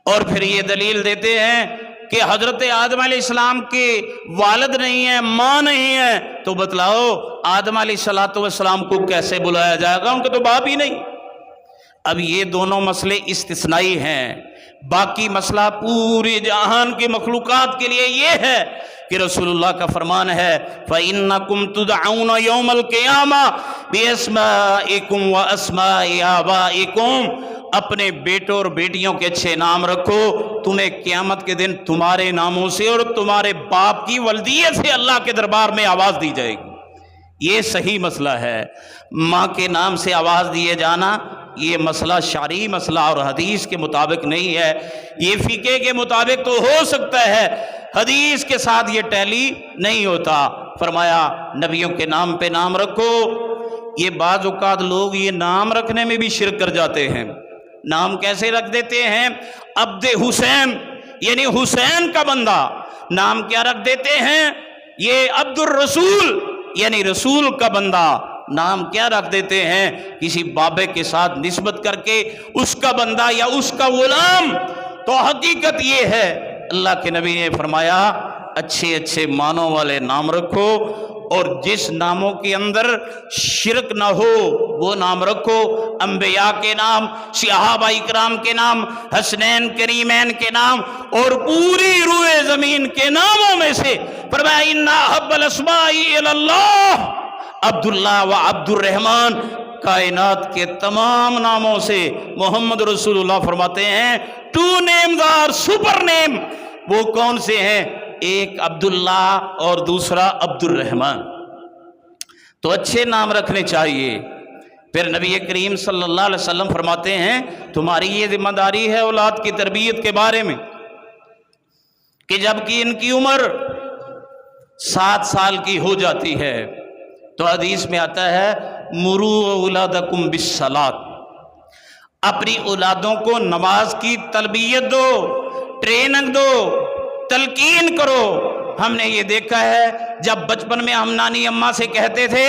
اور پھر یہ دلیل دیتے ہیں کہ حضرت آدم علیہ السلام کے والد نہیں ہیں، ماں نہیں ہے، تو بتلاؤ آدم علیہ السلام کو کیسے بلایا جائے گا، ان کے تو باپ ہی نہیں۔ اب یہ دونوں مسئلے استثنائی ہیں، باقی مسئلہ پورے جہان کی مخلوقات کے لیے یہ ہے کہ رسول اللہ کا فرمان ہے فَإِنَّكُمْ تُدْعَوْنَ يَوْمَ الْقِيَامَةِ بِأَسْمَائِكُمْ وَأَسْمَاءِ آبَائِكُمْ، اپنے بیٹوں اور بیٹیوں کے اچھے نام رکھو، تمہیں قیامت کے دن تمہارے ناموں سے اور تمہارے باپ کی ولدیت سے اللہ کے دربار میں آواز دی جائے گی۔ یہ صحیح مسئلہ ہے۔ ماں کے نام سے آواز دیے جانا یہ مسئلہ شرعی مسئلہ اور حدیث کے مطابق نہیں ہے، یہ فقہ کے مطابق تو ہو سکتا ہے، حدیث کے ساتھ یہ ٹیلی نہیں ہوتا۔ فرمایا نبیوں کے نام پہ نام رکھو۔ یہ بعض اوقات لوگ یہ نام رکھنے میں بھی شرک کر جاتے ہیں۔ نام کیسے رکھ دیتے ہیں؟ عبد حسین یعنی حسین کا بندہ، نام کیا رکھ دیتے ہیں؟ یہ عبد الرسول یعنی رسول کا بندہ، نام کیا رکھ دیتے ہیں؟ کسی بابے کے ساتھ نسبت کر کے اس کا بندہ یا اس کا غلام۔ تو حقیقت یہ ہے اللہ کے نبی نے فرمایا اچھے اچھے معنوں والے نام رکھو، اور جس ناموں کے اندر شرک نہ ہو وہ نام رکھو۔ انبیاء کے نام، صحابہ اکرام کے نام، حسنین کریمین کے نام، اور پوری روئے زمین کے ناموں میں سے فرمایا ان احب الاسماء الی اللہ عبداللہ و عبد الرحمن، کائنات کے تمام ناموں سے محمد رسول اللہ فرماتے ہیں 2 names are super name۔ وہ کون سے ہیں؟ ایک عبداللہ اور دوسرا عبد الرحمن۔ تو اچھے نام رکھنے چاہیے۔ پھر نبی کریم صلی اللہ علیہ وسلم فرماتے ہیں تمہاری یہ ذمہ داری ہے اولاد کی تربیت کے بارے میں کہ جب کہ ان کی عمر 7 سال کی ہو جاتی ہے تو حدیث میں آتا ہے مروا اولادکم بالصلاۃ، اپنی اولادوں کو نماز کی تربیت دو، ٹریننگ دو، تلقین کرو۔ ہم نے یہ دیکھا ہے جب بچپن میں ہم نانی اماں سے کہتے تھے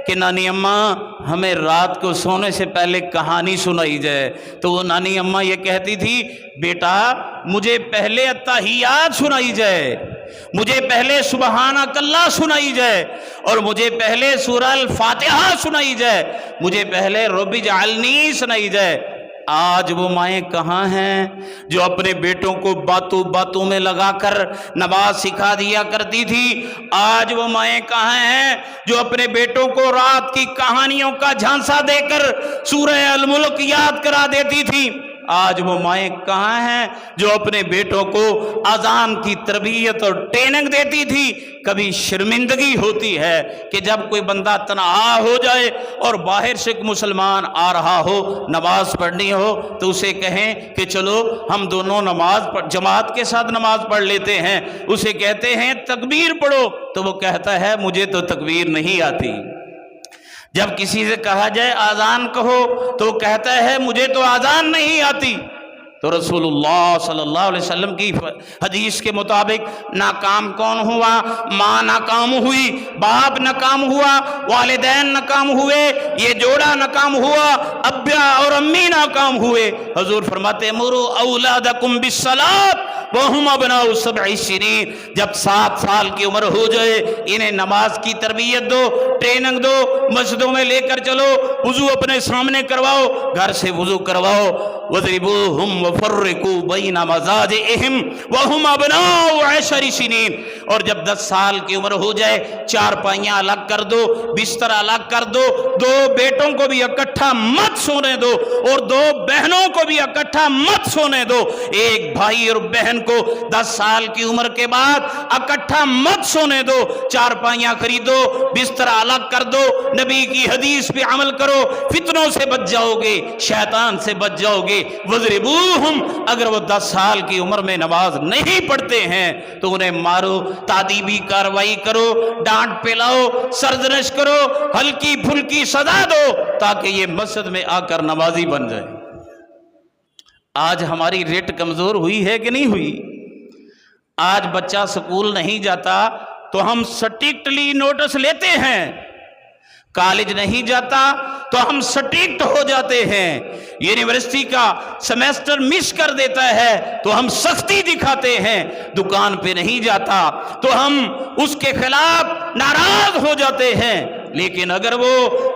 کہ نانی اماں ہمیں رات کو سونے سے پہلے کہانی سنائی جائے، تو وہ نانی اماں یہ کہتی تھی بیٹا مجھے پہلے التحیات سنائی جائے، مجھے پہلے سبحانک اللہ سنائی جائے، اور مجھے پہلے سورہ الفاتحہ سنائی جائے، مجھے پہلے رب اجعلنی سنائی جائے۔ آج وہ مائیں کہاں ہیں جو اپنے بیٹوں کو باتوں باتوں میں لگا کر نماز سکھا دیا کرتی تھی؟ آج وہ مائیں کہاں ہیں جو اپنے بیٹوں کو رات کی کہانیوں کا جھانسا دے کر سورہ الملک یاد کرا دیتی تھی؟ آج وہ مائیں کہاں ہیں جو اپنے بیٹوں کو اذان کی تربیت اور ٹریننگ دیتی تھی؟ کبھی شرمندگی ہوتی ہے کہ جب کوئی بندہ تنہا ہو جائے اور باہر سے مسلمان آ رہا ہو نماز پڑھنی ہو تو اسے کہیں کہ چلو ہم دونوں جماعت کے ساتھ نماز پڑھ لیتے ہیں۔ اسے کہتے ہیں تکبیر پڑھو تو وہ کہتا ہے مجھے تو تکبیر نہیں آتی۔ جب کسی سے کہا جائے آذان کہو تو کہتا ہے مجھے تو آذان نہیں آتی۔ تو رسول اللہ صلی اللہ علیہ وسلم کی حدیث کے مطابق ناکام کون ہوا؟ ماں ناکام ہوئی، باپ ناکام ہوا، والدین ناکام ہوئے، یہ جوڑا ناکام ہوا، ابا اور امی ناکام ہوئے۔ حضور فرماتے مروا اولادکم بالصلاۃ وہم ابناء 7 سنین، جب 7 سال کی عمر ہو جائے انہیں نماز کی تربیت دو، ٹریننگ دو، مسجدوں میں لے کر چلو، وضو اپنے سامنے کرواؤ، گھر سے وضو کرواؤ۔ وَضْرِبُوهُمْ وَفَرِّقُوا بَيْنَ مَضَاجِعِهِمْ وَهُمْ أَبْنَاءُ 10 سنین، اور جب 10 سال کی عمر ہو جائے چارپائیاں الگ کر دو، بستر الگ کر دو، 2 بیٹوں کو بھی اکٹھا مت سونے دو اور 2 بہنوں کو بھی اکٹھا مت سونے دو۔ ایک بھائی اور بہن کو 10 سال کی عمر کے بعد اکٹھا مت سونے دو، چارپائیاں خریدو، بستر الگ کر دو، نبی کی حدیث پہ عمل کرو، فتنوں سے بچ جاؤ گے، شیطان سے بچ جاؤ گے۔ وَضْرِبُوهُمْ، اگر وہ 10 سال کی عمر میں نماز نہیں پڑھتے ہیں تو انہیں مارو، تعدیبی کاروائی کرو، ڈانٹ پلاؤ، سرزنش کرو، ہلکی پھلکی سزا دو تاکہ یہ مسجد میں آ کر نمازی بن جائے۔ آج ہماری ریٹ کمزور ہوئی ہے کہ نہیں ہوئی؟ آج بچہ سکول نہیں جاتا تو ہم سٹرکٹلی نوٹس لیتے ہیں، کالج نہیں جاتا تو ہم سٹرکٹ ہو جاتے ہیں، یونیورسٹی کا سمیسٹر مس کر دیتا ہے تو ہم سختی دکھاتے ہیں، دکان پہ نہیں جاتا تو ہم اس کے خلاف ناراض ہو جاتے ہیں۔ لیکن اگر وہ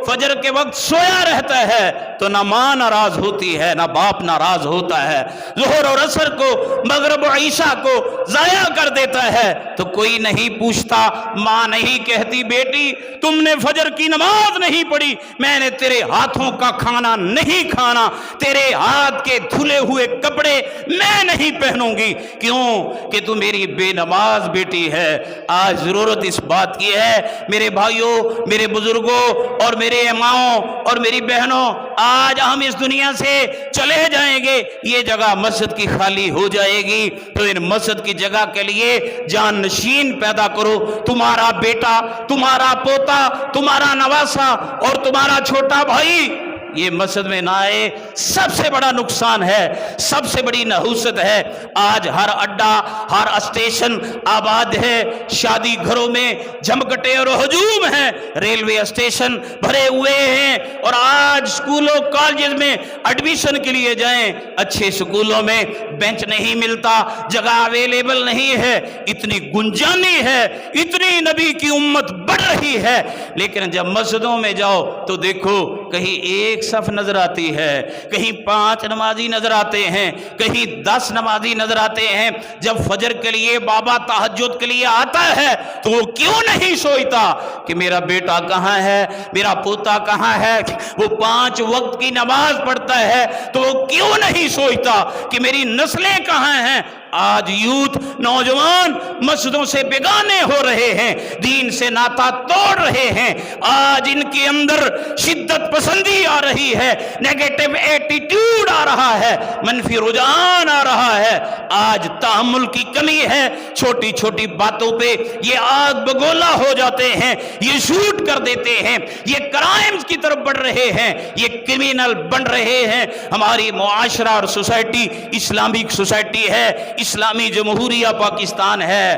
فجر کے وقت سویا رہتا ہے تو نہ ماں ناراض ہوتی ہے نہ باپ ناراض ہوتا ہے، ظہر اور عصر کو مغرب و عشاء کو ضائع کر دیتا ہے تو کوئی نہیں پوچھتا، ماں نہیں کہتی بیٹی تم نے فجر کی نماز نہیں پڑھی، میں نے تیرے ہاتھوں کا کھانا نہیں کھانا، تیرے ہاتھ کے دھلے ہوئے کپڑے میں نہیں پہنوں گی، کیوں کہ تو میری بے نماز بیٹی ہے۔ آج ضرورت اس بات کی ہے میرے بھائیوں، میرے بزرگوں اور میرے اماؤں اور میری بہنوں، آج ہم اس دنیا سے چلے جائیں گے، یہ جگہ مسجد کی خالی ہو جائے گی، تو ان مسجد کی جگہ کے لیے جان نشین پیدا کرو۔ تمہارا بیٹا، تمہارا پوتا، تمہارا نواسا اور تمہارا چھوٹا بھائی یہ مسجد میں نہ آئے، سب سے بڑا نقصان ہے، سب سے بڑی نحوست ہے۔ آج ہر اڈا، ہر اسٹیشن آباد ہے، شادی گھروں میں جھمکٹے اور ہجوم ہیں، ریلوے اسٹیشن بھرے ہوئے ہیں، اور آج سکولوں کالجز میں ایڈمیشن کے لیے جائیں، اچھے سکولوں میں بینچ نہیں ملتا، جگہ اویلیبل نہیں ہے، اتنی گنجانی ہے، اتنی نبی کی امت بڑھ رہی ہے، لیکن جب مسجدوں میں جاؤ تو دیکھو کہیں ایک صف نظر آتی ہے، کہیں 5 نمازی نظر آتے ہیں، کہیں 10 نمازی نظر آتے ہیں۔ جب فجر کے لیے بابا تہجد کے لیے آتا ہے تو وہ کیوں نہیں سوچتا کہ میرا بیٹا کہاں ہے، میرا پوتا کہاں ہے؟ وہ 5 وقت کی نماز پڑھتا ہے تو وہ کیوں نہیں سوچتا کہ میری نسلیں کہاں ہیں؟ آج یوتھ، نوجوان مسجدوں سے بیگانے ہو رہے ہیں، دین سے ناتا توڑ رہے ہیں، آج ان کے اندر شدت پسندی آ رہی ہے، نیگیٹو ایٹیٹیوڈ آ رہا ہے، منفی رجحان آ رہا ہے، آج تحمل کی کمی ہے، چھوٹی چھوٹی باتوں پہ یہ آگ بگولا ہو جاتے ہیں، یہ شوٹ کر دیتے ہیں، یہ کرائمز کی طرف بڑھ رہے ہیں، یہ کرمینل بن رہے ہیں۔ ہماری معاشرہ اور سوسائٹی اسلامک سوسائٹی ہے، اسلامی جمہوریہ پاکستان ہے۔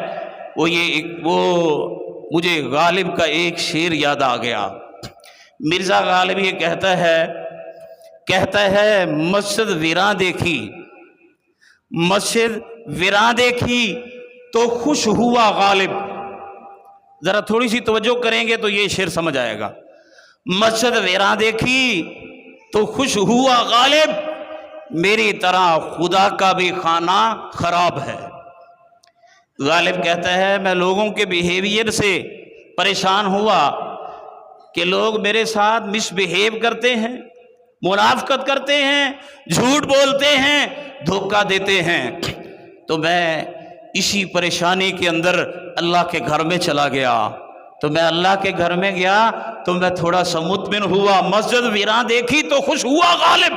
وہ مجھے غالب کا ایک شعر یاد آ گیا، مرزا غالب یہ کہتا ہے مسجد ویراں دیکھی، مسجد ویراں دیکھی تو خوش ہوا غالب۔ ذرا تھوڑی سی توجہ کریں گے تو یہ شعر سمجھ آئے گا۔ مسجد ویراں دیکھی تو خوش ہوا غالب، میری طرح خدا کا بھی کھانا خراب ہے۔ غالب کہتا ہے میں لوگوں کے بیہیویئر سے پریشان ہوا کہ لوگ میرے ساتھ مس بیہیو کرتے ہیں، منافقت کرتے ہیں، جھوٹ بولتے ہیں، دھوکہ دیتے ہیں، تو میں اسی پریشانی کے اندر اللہ کے گھر میں چلا گیا۔ تو میں اللہ کے گھر میں گیا تو میں تھوڑا سا مطمئن ہوا، مسجد ویراں دیکھی تو خوش ہوا غالب،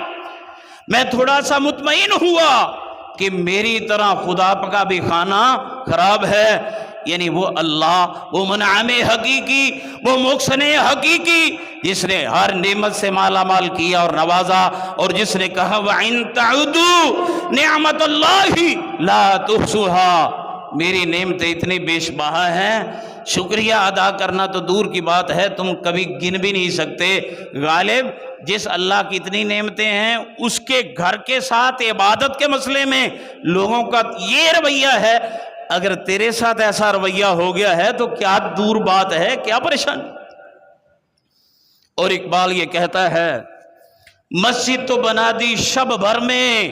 میں تھوڑا سا مطمئن ہوا کہ میری طرح خدا کا بھی کھانا خراب ہے۔ یعنی وہ اللہ، وہ منعم حقیقی، وہ محسن حقیقی، جس نے ہر نعمت سے مالا مال کیا اور نوازا، اور جس نے کہا وَإِن تَعُدُّوا نِعْمَةَ اللَّهِ لَا تُحْصُوهَا، میری نعمتیں اتنی بے شمار ہیں، شکریہ ادا کرنا تو دور کی بات ہے، تم کبھی گن بھی نہیں سکتے۔ غالب جس اللہ کی اتنی نعمتیں ہیں اس کے گھر کے ساتھ عبادت کے مسئلے میں لوگوں کا یہ رویہ ہے، اگر تیرے ساتھ ایسا رویہ ہو گیا ہے تو کیا دور بات ہے، کیا پریشانی۔ اور اقبال یہ کہتا ہے مسجد تو بنا دی شب بھر میں،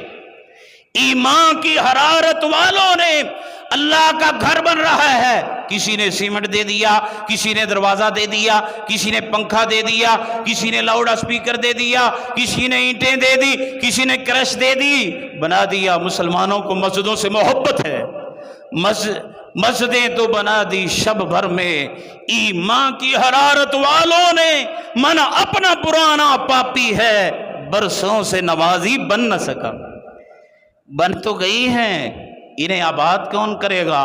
ایمان کی حرارت والوں نے، اللہ کا گھر بن رہا ہے، کسی نے سیمنٹ دے دیا، کسی نے دروازہ دے دیا، کسی نے پنکھا دے دیا، کسی نے لاؤڈ اسپیکر دے دیا، کسی نے اینٹیں دے دی، کسی نے کرش دے دی، بنا دیا۔ مسلمانوں کو مسجدوں سے محبت ہے، مسجدیں تو بنا دی شب بھر میں، ایمان کی حرارت والوں نے، من اپنا پرانا پاپی ہے، برسوں سے نمازی بن نہ سکا۔ بن تو گئی ہیں، انہیں آباد کون کرے گا؟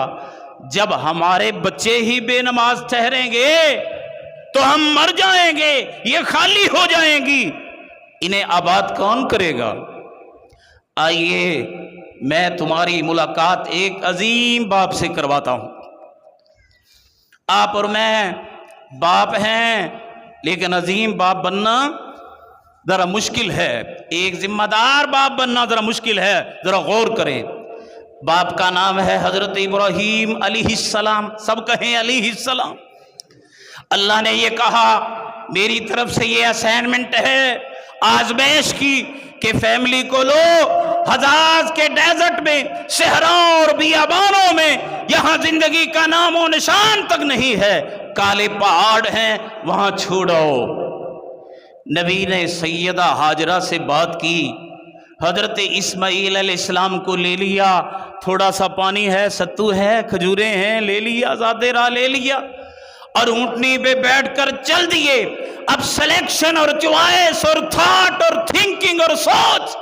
جب ہمارے بچے ہی بے نماز ٹھہریں گے تو ہم مر جائیں گے، یہ خالی ہو جائیں گی، انہیں آباد کون کرے گا؟ آئیے میں تمہاری ملاقات ایک عظیم باپ سے کرواتا ہوں۔ آپ اور میں باپ ہیں، لیکن عظیم باپ بننا ذرا مشکل ہے، ایک ذمہ دار باپ بننا ذرا مشکل ہے، ذرا غور کریں۔ باپ کا نام ہے حضرت ابراہیم علیہ السلام، سب کہیں علیہ السلام۔ اللہ نے یہ کہا میری طرف سے یہ اسائنمنٹ ہے آزمائش کی کہ فیملی کو لو، حجاز کے ڈیزرٹ میں، صحراؤں اور بیابانوں میں، یہاں زندگی کا نام و نشان تک نہیں ہے، کالے پہاڑ ہیں، وہاں چھوڑو۔ نبی نے سیدہ ہاجرہ سے بات کی، حضرت اسماعیل علیہ السلام کو لے لیا، تھوڑا سا پانی ہے، ستو ہے، کھجوریں ہیں، لے لیا، زیادہ راہ لے لیا، اور اونٹنی پہ بیٹھ کر چل دیے۔ اب سلیکشن اور چوائس اور تھاٹ اور تھنکنگ اور سوچ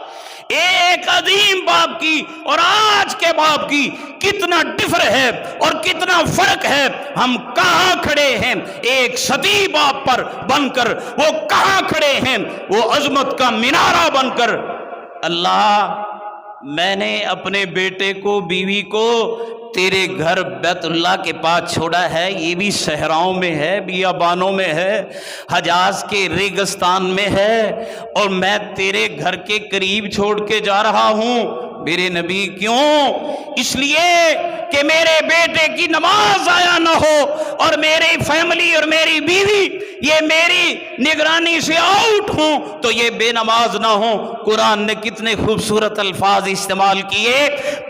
ایک عظیم باپ کی اور آج کے باپ کی کتنا ڈفر ہے اور کتنا فرق ہے۔ ہم کہاں کھڑے ہیں ایک ستی باپ پر بن کر، وہ کہاں کھڑے ہیں وہ عظمت کا مینارہ بن کر۔ اللہ میں نے اپنے بیٹے کو، بیوی کو تیرے گھر بیت اللہ کے پاس چھوڑا ہے، یہ بھی صحراؤں میں ہے، بیابانوں میں ہے، حجاز کے ریگستان میں ہے، اور میں تیرے گھر کے قریب چھوڑ کے جا رہا ہوں۔ میرے نبی کیوں؟ اس لیے کہ میرے بیٹے کی نماز ضائع نہ ہو، اور میری فیملی اور میری بیوی یہ میری نگرانی سے آؤٹ ہوں تو یہ بے نماز نہ ہوں۔ قرآن نے کتنے خوبصورت الفاظ استعمال کیے،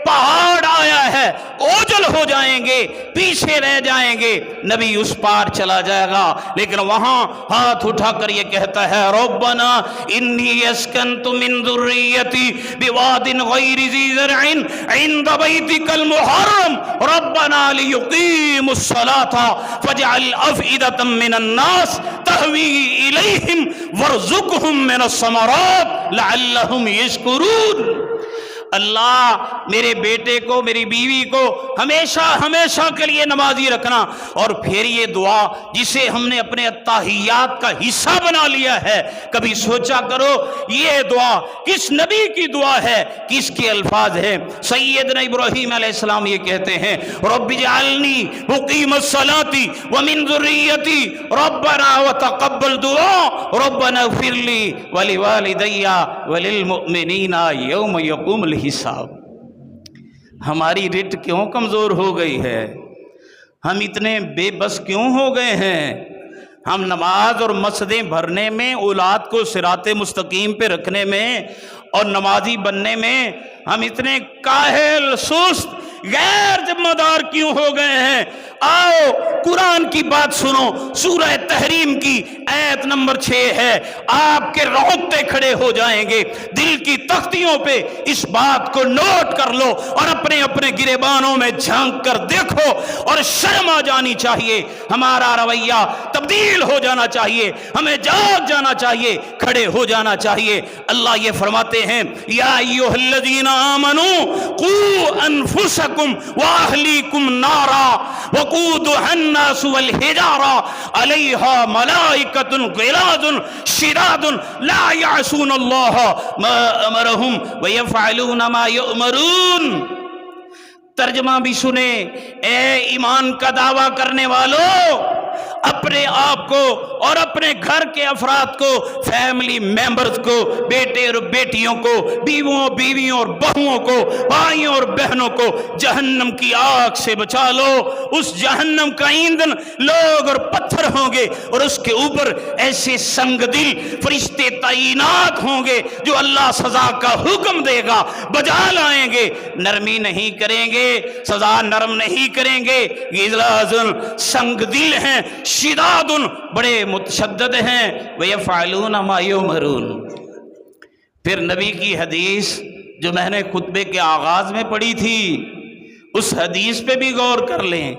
پہاڑ آیا ہے، اوجل ہو جائیں گے، پیچھے رہ جائیں گے، نبی اس پار چلا جائے گا، لیکن وہاں ہاتھ اٹھا کر یہ کہتا ہے ربنا انی اسکنت من ذریتی بواد غیر ذی زرع عند بیتک المحرم ربنا لیقیموا الصلاة فاجعل افئدة من الناس تہوی الیہم وارزقہم من الثمرات لعلہم یشکرون۔ اللہ میرے بیٹے کو، میری بیوی کو ہمیشہ ہمیشہ کے لیے نمازی رکھنا۔ اور پھر یہ دعا جسے ہم نے اپنے اتحیات کا حصہ بنا لیا ہے، کبھی سوچا کرو یہ دعا کس نبی کی دعا ہے، کس کے الفاظ ہیں؟ سیدنا ابراہیم علیہ السلام یہ کہتے ہیں رب اجعلنی مقیم الصلاۃ ومن ذریتی ربنا وتقبل دعا ربنا اغفر لی ولوالدی وللمؤمنین یوم یقوم الحساب۔ ہماری رٹ کیوں کمزور ہو گئی ہے؟ ہم اتنے بے بس کیوں ہو گئے ہیں؟ ہم نماز اور مسجدیں بھرنے میں، اولاد کو صراط مستقیم پہ رکھنے میں اور نمازی بننے میں ہم اتنے کاہل سست غیر ذمہ دار کیوں ہو گئے ہیں؟ آؤ قرآن کی بات سنو، سورہ تحریم کی آیت نمبر 6 ہے، آپ کے رونگٹے کھڑے ہو جائیں گے، دل کی تختیوں پہ اس بات کو نوٹ کر لو اور اپنے اپنے گریبانوں میں جھانک کر دیکھو، اور شرم آ جانی چاہیے، ہمارا رویہ تبدیل ہو جانا چاہیے، ہمیں جاگ جانا چاہیے، کھڑے ہو جانا چاہیے۔ اللہ یہ فرماتے ہیں یا ایھا الذین آمنوا قوا انفسکم واہلیکم نارا وقودھا الناس والحجارہ علیہا ملائکۃ غلاظ شداد لا یعصون اللہ ما امرہم ویفعلون ما یؤمرون۔ ترجمہ بھی سنیں، اے ایمان کا دعویٰ کرنے والوں، اپنے آپ کو اور اپنے گھر کے افراد کو، فیملی ممبرز کو، بیٹے اور بیٹیوں کو، بیویوں اور بہوؤں کو، بھائیوں اور بہنوں کو جہنم کی آگ سے بچا لو۔ اس جہنم کا ایندھن لوگ اور پتھر ہوں گے، اور اس کے اوپر ایسے سنگ دل فرشتے تعینات ہوں گے جو اللہ سزا کا حکم دے گا بجا لائیں گے، نرمی نہیں کریں گے، سزا نرم نہیں کریں گے، غلاظ سنگ دل ہیں، شداد بڑے متشدد ہیں، وَيَفْعَلُونَ مَا يُؤْمَرُونَ۔ پھر نبی کی حدیث جو میں نے خطبے کے آغاز میں پڑھی تھی، اس حدیث پہ بھی غور کر لیں،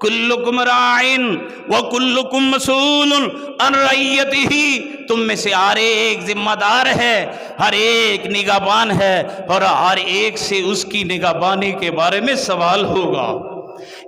کلکم راعٍ وکلکم مسئول عن رعیتہ، تم میں سے ہر ایک ذمہ دار ہے، ہر ایک نگہبان ہے، اور ہر ایک سے اس کی نگہبانی کے بارے میں سوال ہوگا۔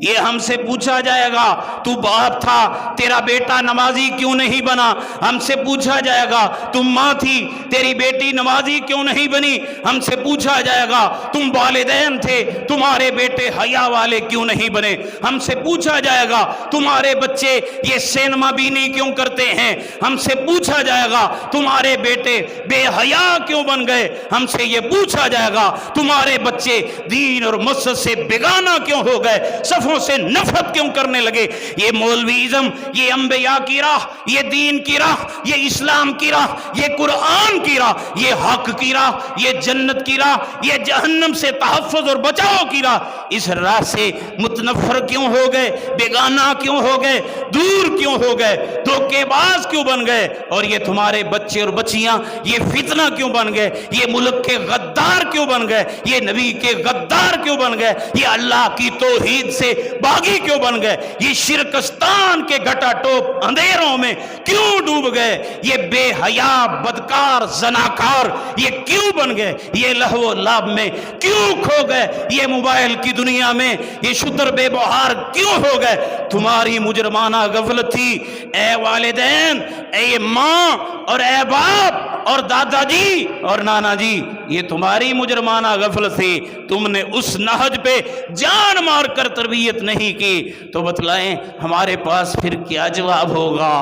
یہ ہم سے پوچھا جائے گا، تو باپ تھا، تیرا بیٹا نمازی کیوں نہیں بنا؟ ہم سے پوچھا جائے گا، تم ماں تھی، تیری بیٹی نمازی کیوں نہیں بنی؟ ہم سے پوچھا جائے گا، تم والدین تھے، تمہارے بیٹے حیا والے کیوں نہیں بنے؟ ہم سے پوچھا جائے گا، تمہارے بچے یہ سینما بینی کیوں کرتے ہیں؟ ہم سے پوچھا جائے گا، تمہارے بیٹے بے حیا کیوں بن گئے؟ ہم سے یہ پوچھا جائے گا، تمہارے بچے دین اور مسجد سے بیگانہ کیوں ہو گئے، صفوں سے نفرت کیوں کرنے لگے؟ یہ مولویزم، یہ انبیاء کی راہ، یہ دین کی راہ، یہ اسلام کی راہ، یہ قرآن کی راہ، یہ حق کی راہ، یہ جنت کی راہ، یہ جہنم سے تحفظ اور بچاؤ کی راہ، اس راہ سے متنفر کیوں ہو گئے؟ بیگانہ کیوں ہو گئے؟ دور کیوں ہو گئے؟ دھوکے باز کیوں بن گئے؟ اور یہ تمہارے بچے اور بچیاں یہ فتنہ کیوں بن گئے؟ یہ ملک کے غدار کیوں بن گئے؟ یہ نبی کے غدار کیوں بن گئے؟ یہ اللہ کی توحید سے باغی کیوں بن گئے؟ یہ شرکستان کے گھٹا ٹوپ اندھیروں میں کیوں ڈوب گئے؟ یہ بے حیا بدکار زناکار یہ کیوں بن گئے؟ یہ لہو و لعب میں کیوں کھو گئے؟ یہ موبائل کی دنیا میں یہ شتر بے بہار کیوں ہو گئے؟ تمہاری مجرمانہ غفلت تھی، اے والدین، اے ماں اور اے باپ اور دادا جی اور نانا جی، یہ تمہاری مجرمانہ غفلت تھی، تم نے اس نہج پہ جان مار کر تربیت نہیں کی۔ تو بتلائیں ہمارے پاس پھر کیا جواب ہوگا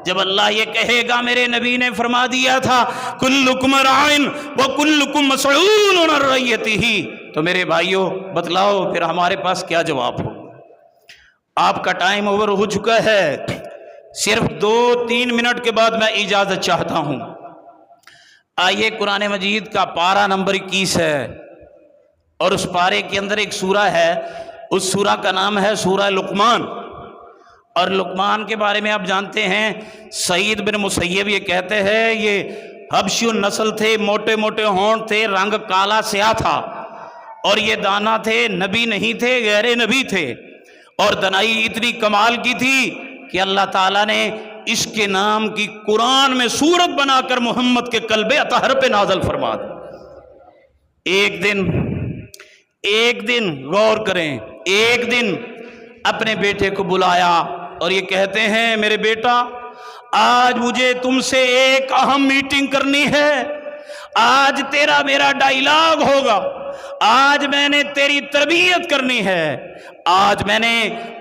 جب اللہ یہ کہے گا؟ میرے نبی نے فرما دیا تھا کلکم راعٍ وکلکم مسئول عن رعیتہ۔ تو میرے بھائیوں بتلاؤ پھر ہمارے پاس کیا جواب ہوگا؟ آپ کا ٹائم اوور ہو چکا ہے، صرف 2-3 منٹ کے بعد میں اجازت چاہتا ہوں۔ آئیے قرآن مجید کا پارہ نمبر 21 ہے، اور اس پارے کے اندر ایک سورہ ہے، اس سورہ کا نام ہے سورہ لقمان۔ اور لقمان کے بارے میں آپ جانتے ہیں، سعید بن مسیب یہ کہتے ہیں یہ حبشی نسل تھے، موٹے موٹے ہونٹ تھے، رنگ کالا سیاہ تھا، اور یہ دانا تھے، نبی نہیں تھے، غیر نبی تھے، اور دنائی اتنی کمال کی تھی کہ اللہ تعالیٰ نے اس کے نام کی قرآن میں سورت بنا کر محمد کے قلب اطہر پہ نازل فرما دی۔ ایک دن غور کریں، ایک دن اپنے بیٹے کو بلایا اور یہ کہتے ہیں میرے بیٹا آج مجھے تم سے ایک اہم میٹنگ کرنی ہے، آج تیرا میرا ڈائیلاگ ہوگا، آج میں نے تیری تربیت کرنی ہے، آج میں نے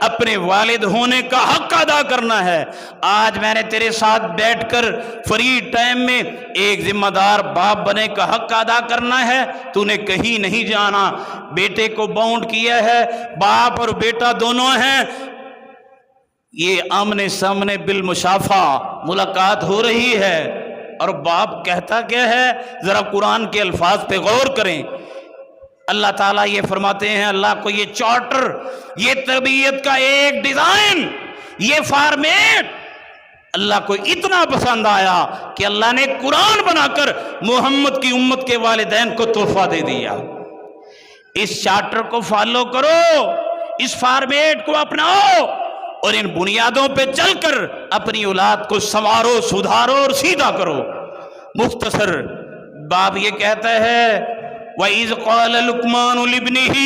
اپنے والد ہونے کا حق ادا کرنا ہے، آج میں نے تیرے ساتھ بیٹھ کر فری ٹائم میں ایک ذمہ دار باپ بنے کا حق ادا کرنا ہے، تو نے کہیں نہیں جانا۔ بیٹے کو باؤنڈ کیا ہے، باپ اور بیٹا دونوں ہیں، یہ آمنے سامنے بالمشافہ ملاقات ہو رہی ہے، اور باپ کہتا کیا ہے؟ ذرا قرآن کے الفاظ پہ غور کریں۔ اللہ تعالیٰ یہ فرماتے ہیں، اللہ کو یہ چارٹر، یہ تربیت کا ایک ڈیزائن، یہ فارمیٹ اللہ کو اتنا پسند آیا کہ اللہ نے قرآن بنا کر محمد کی امت کے والدین کو تحفہ دے دیا۔ اس چارٹر کو فالو کرو، اس فارمیٹ کو اپناؤ، اور ان بنیادوں پہ چل کر اپنی اولاد کو سنوارو، سدھارو اور سیدھا کرو۔ مختصر باپ یہ کہتا ہے، وَإِذْ قَالَ لُقْمَانُ لِابْنِهِ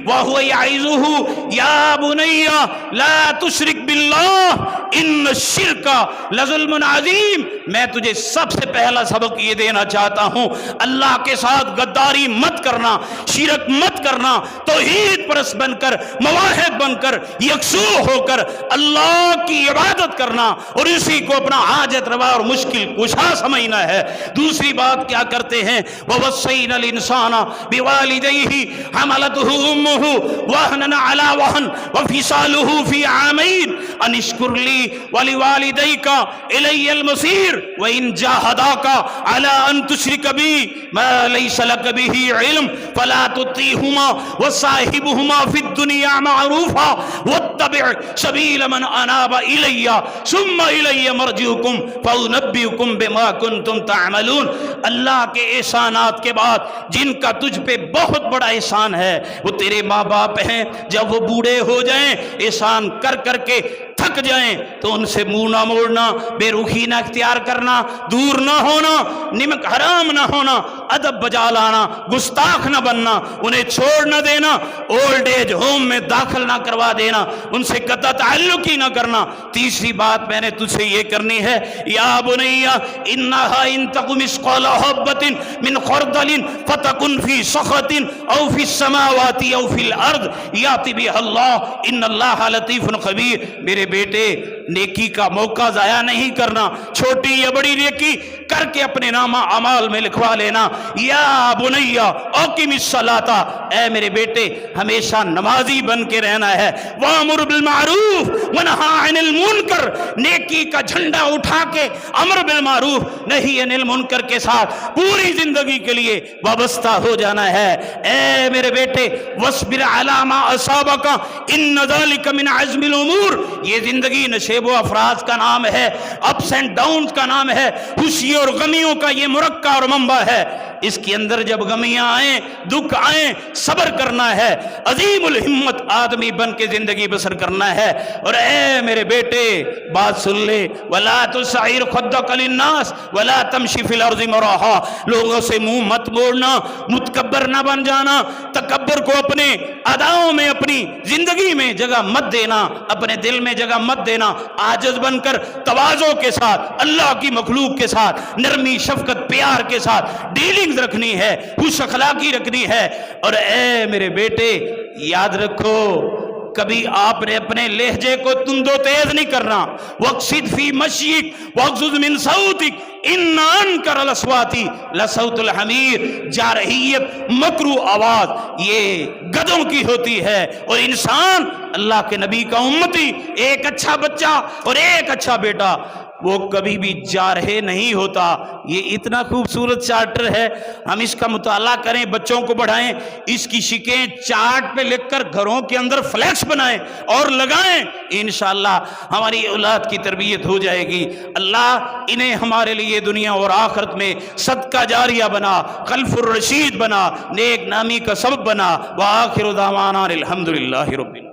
وَهُوَ يَعِظُهُ يَا بُنَيَّ لَا تُشْرِكْ بِاللَّهِ إِنَّ الشِّرْكَ لَظُلْمٌ عَظِيمٌ۔ میں تجھے سب سے پہلا سبق یہ دینا چاہتا ہوں، اللہ کے ساتھ غداری مت کرنا، شرک مت کرنا، توحید پرست بن کر، موحد بن کر، یکسو ہو کر اللہ کی عبادت کرنا اور اسی کو اپنا حاجت روا اور مشکل کشا سمجھنا ہے۔ دوسری بات کیا کرتے ہیں؟ وَوَصَّيْنَا الْإِنسَانَ بِوَالِدَيْهِ حَمَلَتْهُ أُمُّهُ وَهْنًا عَلَى وَهْنٍ وَفِصَالُهُ فِي عَامَيْنِ أَنِ اشْكُرْ لِي وَلِوَالِدَيْكَ إِلَيَّ الْمَصِيرُ وَإِنْ جَاهَدَاكَ عَلَى أَنْ تُشْرِكَ بِي مَا لَيْسَ لَكَ بِهِ عِلْمٌ فَلَا تُطِعْهُمَا وَصَاحِبْهُمَا فِي الدُّنْيَا مَعْرُوفًا وَاتَّبِعْ سَبِيلَ مَنْ أَنَابَ إِلَيَّ ثُمَّ إِلَيَّ مَرْجِعُكُمْ فَأُنَبِّئُكُمْ بِمَا كُنْتُمْ تَعْمَلُونَ۔ اللہ کے احسانات کے بعد جن کا تجھ پہ بہت بڑا احسان ہے وہ تیرے ماں باپ ہیں۔ جب وہ بوڑھے ہو جائیں، احسان کر کر کے تھک جائیں تو ان سے منہ نہ موڑنا، بے رخی نہ اختیار کرنا، دور نہ ہونا، نمک حرام نہ ہونا، ادب بجا لانا، گستاخ نہ بننا، انہیں چھوڑ نہ دینا، اولڈ ایج ہوم میں داخل نہ کروا دینا، ان سے قطع تعلق ہی نہ کرنا۔ تیسری بات میں نے تجھ سے یہ کرنی ہے، یا بنی انہا ان تک مثقال حبۃ من خردل فتکن فی صخرۃ او فی السماوات او فی الارض یأتی بها اللہ ان اللہ لطیف خبیر۔ میرے بیٹے، نیکی کا موقع ضائع نہیں کرنا، چھوٹی یا بڑی نیکی کر کے اپنے نامہ اعمال میں لکھوا لینا۔ یا بنی اقم الصلاۃ، اے میرے بیٹے ہمیشہ نمازی بن کے رہنا ہے۔ وامر بالمعروف ونہی عن المنکر، نیکی کا جھنڈا اٹھا کے امر بالمعروف نہی عن المنکر کے ساتھ پوری زندگی کے لیے وابستہ ہو جانا ہے۔ اے میرے بیٹے واصبر علی ما اصابک ان ذلک من عزم الامور، یہ زندگی نشیب و افراز کا نام ہے، اپس اینڈ ڈاؤنز کا نام ہے، خوشی اور غمیوں کا یہ مرکب اور منبع ہے۔ اس کے اندر جب غمیاں آئیں، دکھ آئیں، صبر کرنا ہے، عظیم الہمت آدمی بن کے زندگی بسر کرنا ہے۔ اور اے میرے بیٹے بات سن لے، وَلَا تُسَعِّرْ خَدَّكَ لِلنَّاسِ وَلَا تَمْشِ فِي الْأَرْضِ مَرَحًا، لوگوں سے منہ مت موڑنا، متکبر نہ بن جانا، تکبر کو اپنے اداؤں میں، اپنی زندگی میں جگہ مت دینا، اپنے دل میں جگہ مت دینا، عاجز بن کر تواضع کے ساتھ اللہ کی مخلوق کے ساتھ نرمی، شفقت، پیار کے ساتھ ڈیلنگ رکھنی ہے، خوش اخلاقی رکھنی ہے۔ اور اے میرے بیٹے یاد رکھو، کبھی آپ نے اپنے لہجے کو تند و تیز نہیں کرنا۔ وَاقْصِدْ فِي مَشْيِكَ وَاغْضُضْ مِنْ صَوْتِكَ إِنَّ أَنْكَرَ الْأَصْوَاتِ لَصَوْتُ الْحَمِيرِ، جارحیت، مکرو آواز یہ گدھوں کی ہوتی ہے، اور انسان اللہ کے نبی کا امتی، ایک اچھا بچہ اور ایک اچھا بیٹا وہ کبھی بھی جارحے نہیں ہوتا۔ یہ اتنا خوبصورت چارٹر ہے، ہم اس کا مطالعہ کریں، بچوں کو پڑھائیں، اس کی شکیں چارٹ پہ لکھ کر گھروں کے اندر فلیکس بنائیں اور لگائیں، انشاءاللہ ہماری اولاد کی تربیت ہو جائے گی۔ اللہ انہیں ہمارے لیے دنیا اور آخرت میں صدقہ جاریہ بنا، خلف الرشید بنا، نیک نامی کا سبب بنا۔ وآخر دعوانا الحمدللہ رب العالمین۔